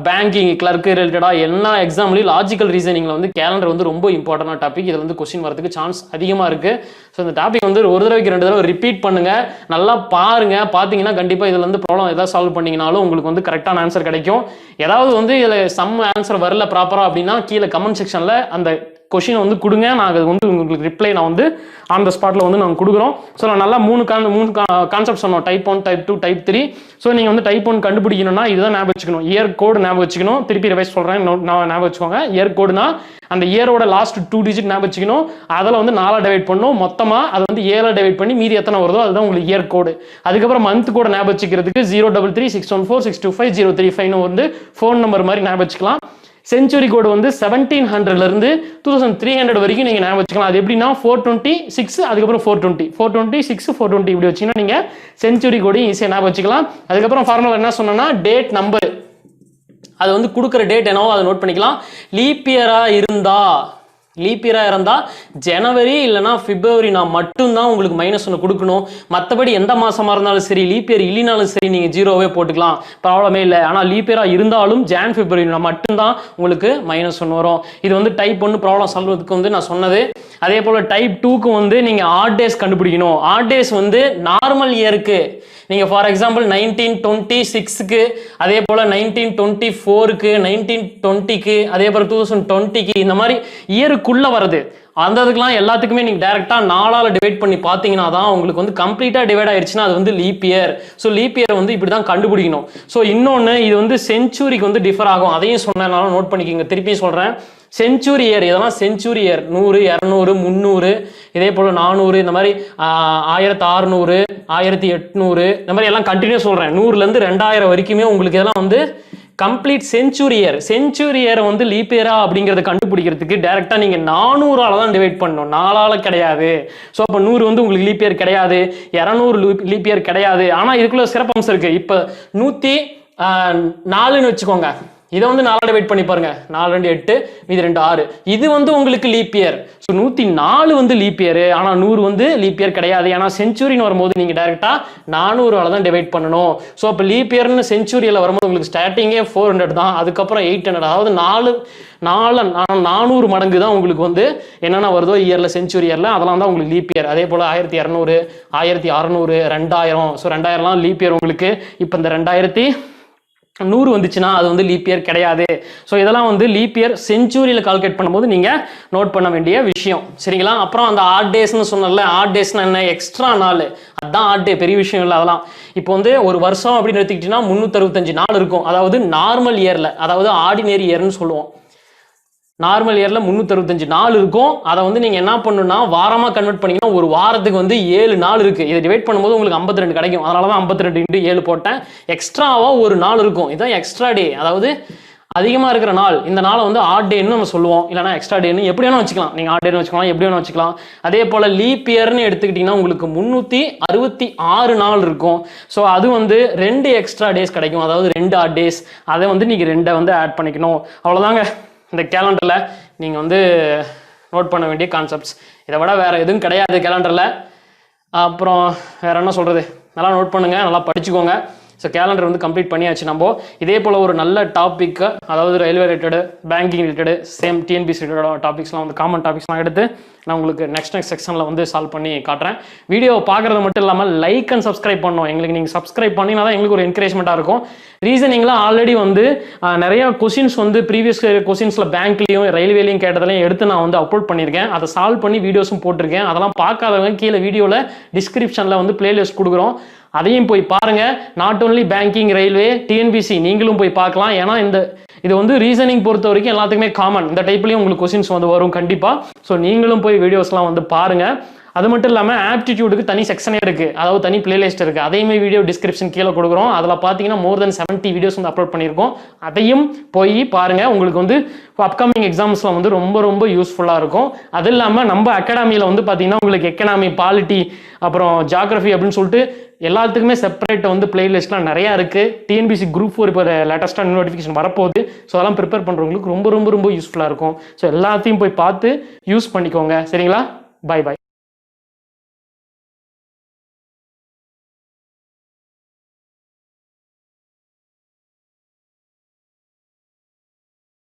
பேங்கிங், கிளர்க்கு ரிலேட்டடாக எல்லா எக்ஸாம்லையும் லாஜிக்கல் ரீசனிங்கில் வந்து கேலண்டர் வந்து ரொம்ப இம்பார்ட்டன்டான டாபிக். இதில் வந்து கொஸ்டின் வரதுக்கு சான்ஸ் அதிகமாக இருக்குது. ஸோ இந்த டாபிக் வந்து ஒரு தடவைக்கு 2 தடவை ரிப்பீட் பண்ணுங்க, நல்லா பாருங்க. பார்த்தீங்கன்னா கண்டிப்பாக இதில் வந்து ப்ராப்ளம் ஏதாவது சால்வ் பண்ணிங்கனாலும் உங்களுக்கு வந்து கரெக்டான ஆன்சர் கிடைக்கும். ஏதாவது வந்து இதில் சம் ஆன்சர் வரல ப்ராப்பராக அப்படின்னா கீழே கமெண்ட் செக்ஷனில் அந்த கொஷினை வந்து கொடுங்க. நான் அது வந்து உங்களுக்கு ரிப்ளை நான் வந்து ஆன் த ஸ்பாட்டில் வந்து நாங்கள் கொடுக்குறோம். ஸோ நான் நல்லா மூணு கான்செப்ட் சொன்னோம், டைப் 1 டைப் 2 டைப் 3. ஸோ நீங்கள் வந்து டைப் 1 கண்டுபிடிக்கணும்னா இதுதான் ஞாபகம் வச்சுக்கணும். இயர் கோடு ஞாபகம் வச்சுக்கணும். திருப்பி ரிவைஸ் சொல்கிறேன், நான் ஞாபகம் வச்சுக்கோங்க. இயர் கோடுனா அந்த இயரோட லாஸ்ட் 2 டிஜிட் ஞாபகம் வச்சுக்கணும். அதில் வந்து 4 டிவைட் பண்ணணும். மொத்தமாக அதை வந்து 7 டிவைட் பண்ணி மீதி எத்தனை வருதோ அதுதான் உங்களுக்கு இயர் கோடு. அதுக்கப்புறம் மந்த் கோடு ஞாபகம் வச்சுக்கிறதுக்கு 033 614 625 035 வந்து ஃபோன் நம்பர் மாதிரி ஞாபகம் வச்சுக்கலாம். செஞ்சுரி கோடு வந்து 1700 இருந்து 2300 வரைக்கும் நீங்க ஞாபகம் வச்சுக்கலாம். அது எப்படின்னா 426 அதுக்கப்புறம் 420 426 420 இப்படி வச்சீங்கன்னா நீங்க செஞ்சுரி கோடு ஈஸியா ஞாபகம் வச்சுக்கலாம். அதுக்கப்புறம் ஃபார்முலா என்ன சொன்னா டேட் நம்பர், அது வந்து கொடுக்குற டேட் என்னவோ அதை நோட் பண்ணிக்கலாம். லீப் இயரா இருந்தா ஜனவரி இல்லைனா பிப்ரவரினா மட்டும்தான் உங்களுக்கு -1 கொடுக்கணும். மற்றபடி எந்த மாசமா இருந்தாலும் சரி, லீப் இயர் இல்லைனாலும் சரி, நீங்க 0வே போட்டுக்கலாம், ப்ராப்ளமே இல்லை. ஆனால் லீப் இயரா இருந்தாலும் ஜான் பிப்ரவரினா மட்டும்தான் உங்களுக்கு -1 வரும். இது வந்து டைப் 1 ப்ராப்ளம் சால்வதுக்கு வந்து நான் சொன்னது. அதே போல டைப் 2க்கு வந்து நீங்க ஆட் டேஸ் கண்டுபிடிக்கணும். ஆட் டேஸ் வந்து நார்மல் இயருக்கு நீங்க ஃபார் எக்ஸாம்பிள் 1926க்கு, அதே போல 1924க்கு, 1920க்கு, அதே போல 2020க்கு, இந்த மாதிரி இயருக்குள்ள வருது. அந்த இதுக்கெல்லாம் எல்லாத்துக்குமே நீங்க டைரக்டா 4ஆல டிவைட் பண்ணி பாத்தீங்கன்னா தான் உங்களுக்கு வந்து கம்ப்ளீட்டா டிவைட் ஆயிடுச்சுன்னா அது வந்து leap year. So leap year வந்து இப்படிதான் கண்டுபிடிக்கணும். ஸோ இன்னொன்னு இது வந்து செஞ்சுரிக்கு வந்து டிஃபர் ஆகும். அதையும் சொன்னதுனால நோட் பண்ணிக்கோங்க. திருப்பி சொல்றேன், செஞ்சுரி இயர் இதெல்லாம் செஞ்சுரி இயர் 100 200 300 இதே போல 400 இந்த மாதிரி 1600 1800 இந்த மாதிரி எல்லாம் கண்டினியூ சொல்றேன். 100ல இருந்து 2000 வரைக்குமே உங்களுக்கு இதெல்லாம் வந்து complete century year. Century year வந்து லீப் இயரா அப்படிங்கறத கண்டுபிடிக்கிறதுக்கு டைரக்டா நீங்க 400ஆல தான் டிவைட் பண்ணணும், 4ஆல கிடையாது. ஸோ அப்ப 100 வந்து உங்களுக்கு லீப் இயர் கிடையாது, 200 லீப் இயர் கிடையாது. ஆனா இதுக்குள்ள சிறப்பம்சம் இருக்கு. இப்ப 104ன்னு வச்சுக்கோங்க, இதை வந்து 4 டிவைட் பண்ணி பாருங்க. 4 2 8 மீதி 2 6. இது வந்து உங்களுக்கு லீப் இயர். ஸோ 104 வந்து லீப் இயர், ஆனால் 100 வந்து லீப் இயர் கிடையாது. ஏன்னா செஞ்சுரின்னு வரும்போது நீங்க டைரக்டா 400ஆல தான் டிவைட் பண்ணணும். ஸோ அப்போ லீப் இயர்னு செஞ்சுரியில் வரும்போது உங்களுக்கு ஸ்டார்டிங்கே 400 தான், அதுக்கப்புறம் 800. அதாவது 400 மடங்கு தான் உங்களுக்கு வந்து என்னென்ன வருதோ இயர்ல, செஞ்சுரி இயர்ல, அதெல்லாம் தான் உங்களுக்கு லீப் இயர். அதே போல 1200 1600 2000. ஸோ 2000லாம் லீப் இயர் உங்களுக்கு. இப்போ இந்த 2100 வந்துச்சுன்னா அது வந்து லீப் இயர் கிடையாது. ஸோ இதெல்லாம் வந்து லீப் இயர் செஞ்சுரியில் கால்குலேட் பண்ணும்போது நீங்க நோட் பண்ண வேண்டிய விஷயம். சரிங்களா? அப்புறம் அந்த ஆட் டேஸ்ன்னு சொன்னல, ஆட் டேஸ்னா என்ன? எக்ஸ்ட்ரா நாள், அதுதான் ஆட் டே. பெரிய விஷயம் இல்லை அதெல்லாம். இப்போ வந்து ஒரு வருஷம் அப்படின்னு எடுத்துக்கிட்டீங்கன்னா 365 நாள் இருக்கும். அதாவது நார்மல் இயர்ல, அதாவது ஆர்டினரி இயர்னு சொல்லுவோம். நார்மல் இயரில் 365 நாள் இருக்கும். அதை வந்து நீங்கள் என்ன பண்ணணும்னா வாரமாக கன்வெர்ட் பண்ணிங்கன்னா ஒரு வாரத்துக்கு வந்து 7 நாள் இருக்குது. இதை டிவைட் பண்ணும்போது உங்களுக்கு 52 கிடைக்கும். அதனால தான் 52 × 7 போட்டேன். எக்ஸ்ட்ராவாக ஒரு நாள் இருக்கும். இதுதான் எக்ஸ்ட்ரா டே, அதாவது அதிகமாக இருக்கிற நாள். இந்த நாளை வந்து ஆட் டேன்னு நம்ம சொல்லுவோம், இல்லைனா எக்ஸ்ட்ரா டேன்னு எப்படி வேணும் வச்சுக்கலாம். நீங்கள் ஆட் டேன்னு வச்சுக்கலாம், எப்படி வேணும் வச்சுக்கலாம். அதே போல் லீப் இயர்னு எடுத்துக்கிட்டிங்கன்னா உங்களுக்கு 366 நாள் இருக்கும். ஸோ அது வந்து 2 எக்ஸ்ட்ரா டேஸ் கிடைக்கும், அதாவது 2 ஆட் டேஸ். அதை வந்து நீங்கள் 2 வந்து ஆட் பண்ணிக்கணும். அவ்வளோதாங்க இந்த கேலண்டரில் நீங்கள் வந்து நோட் பண்ண வேண்டிய கான்செப்ட்ஸ். இதை விட வேறு எதுவும் கிடையாது கேலண்டரில். அப்புறம் வேறு என்ன சொல்கிறது, நல்லா நோட் பண்ணுங்கள், நல்லா படிச்சுக்கோங்க. ஸோ கேலண்டர் வந்து கம்ப்ளீட் பண்ணியாச்சு. நம்ம இதே போல் ஒரு நல்ல டாப்பிக்கு, அதாவது railway related, banking related, same TNPSC related டாபிக்ஸ்லாம் வந்து காமன் டாபிக்ஸ்லாம் எடுத்து நான் உங்களுக்கு நெக்ஸ்ட் செக்ஷனில் வந்து சால்வ் பண்ணி காட்டுறேன். வீடியோவை பார்க்குறது மட்டும் இல்லாமல் லைக் அண்ட் சப்ஸ்கிரைப் பண்ணணும். எங்களுக்கு நீங்கள் சப்ஸ்கிரைப் பண்ணிங்கன்னா தான் எங்களுக்கு ஒரு என்கரேஜ்மெண்ட்டாக இருக்கும். ரீசனிங்லாம் ஆல்ரெடி வந்து நிறையா கொஸ்டின்ஸ் வந்து ப்ரீவியஸ் கொஸ்டின்ஸில் பேங்க்லேயும் ரயில்வேலையும் கேட்டதெல்லாம் எடுத்து நான் வந்து அப்லோட் பண்ணியிருக்கேன். அதை சால்வ் பண்ணி வீடியோஸும் போட்டிருக்கேன். அதெல்லாம் பார்க்காதவங்க கீழே வீடியோவில் டிஸ்கிரிப்ஷனில் வந்து பிளேலிஸ்ட் கொடுக்குறோம், அதையும் போய் பாருங்க. Not only banking, railway, TNPSC நீங்களும் போய் பார்க்கலாம். ஏன்னா இது வந்து ரீசனிங் பொறுத்த வரைக்கும் எல்லாத்துக்குமே காமன். இந்த டைப்லயும் உங்களுக்கு கொஸ்டின்ஸ் வந்து வரும் கண்டிப்பா. ஸோ நீங்களும் போய் வீடியோஸ்லாம் வந்து பாருங்க. அது மட்டும் இல்லாமல் ஆப்டிடியூடுக்கு தனி செக்ஷனே இருக்கு, அதாவது தனி பிளேலிஸ்ட் இருக்கு. அதையுமே வீடியோ டிஸ்கிரிப்ஷன் கீழே கொடுக்குறோம். அதில் பார்த்தீங்கன்னா மோர் தென் 70 வீடியோஸ் வந்து அப்லோட் பண்ணியிருக்கோம். அதையும் போய் பாருங்க. உங்களுக்கு வந்து அப்கமிங் எக்ஸாம்ஸ்லாம் வந்து ரொம்ப ரொம்ப யூஸ்ஃபுல்லாக இருக்கும். அது இல்லாமல் நம்ம அகாடமியில் வந்து பார்த்தீங்கன்னா உங்களுக்கு எக்கனாமி, பாலிட்டி, அப்புறம் ஜியாகிரஃபி அப்படின்னு சொல்லிட்டு எல்லாத்துக்குமே செப்பரேட் வந்து பிளேலிஸ்ட்லாம் நிறையா இருக்குது. டிஎன்பிசி குரூப் 4 இப்போ லேட்டஸ்ட்டாக நோட்டிஃபிகேஷன் வரப்போகுது. ஸோ அதெல்லாம் ப்ரிப்பேர் பண்ணுறவங்களுக்கு ரொம்ப ரொம்ப ரொம்ப யூஸ்ஃபுல்லாக இருக்கும். ஸோ எல்லாத்தையும் போய் பார்த்து யூஸ் பண்ணிக்கோங்க. சரிங்களா? Bye by.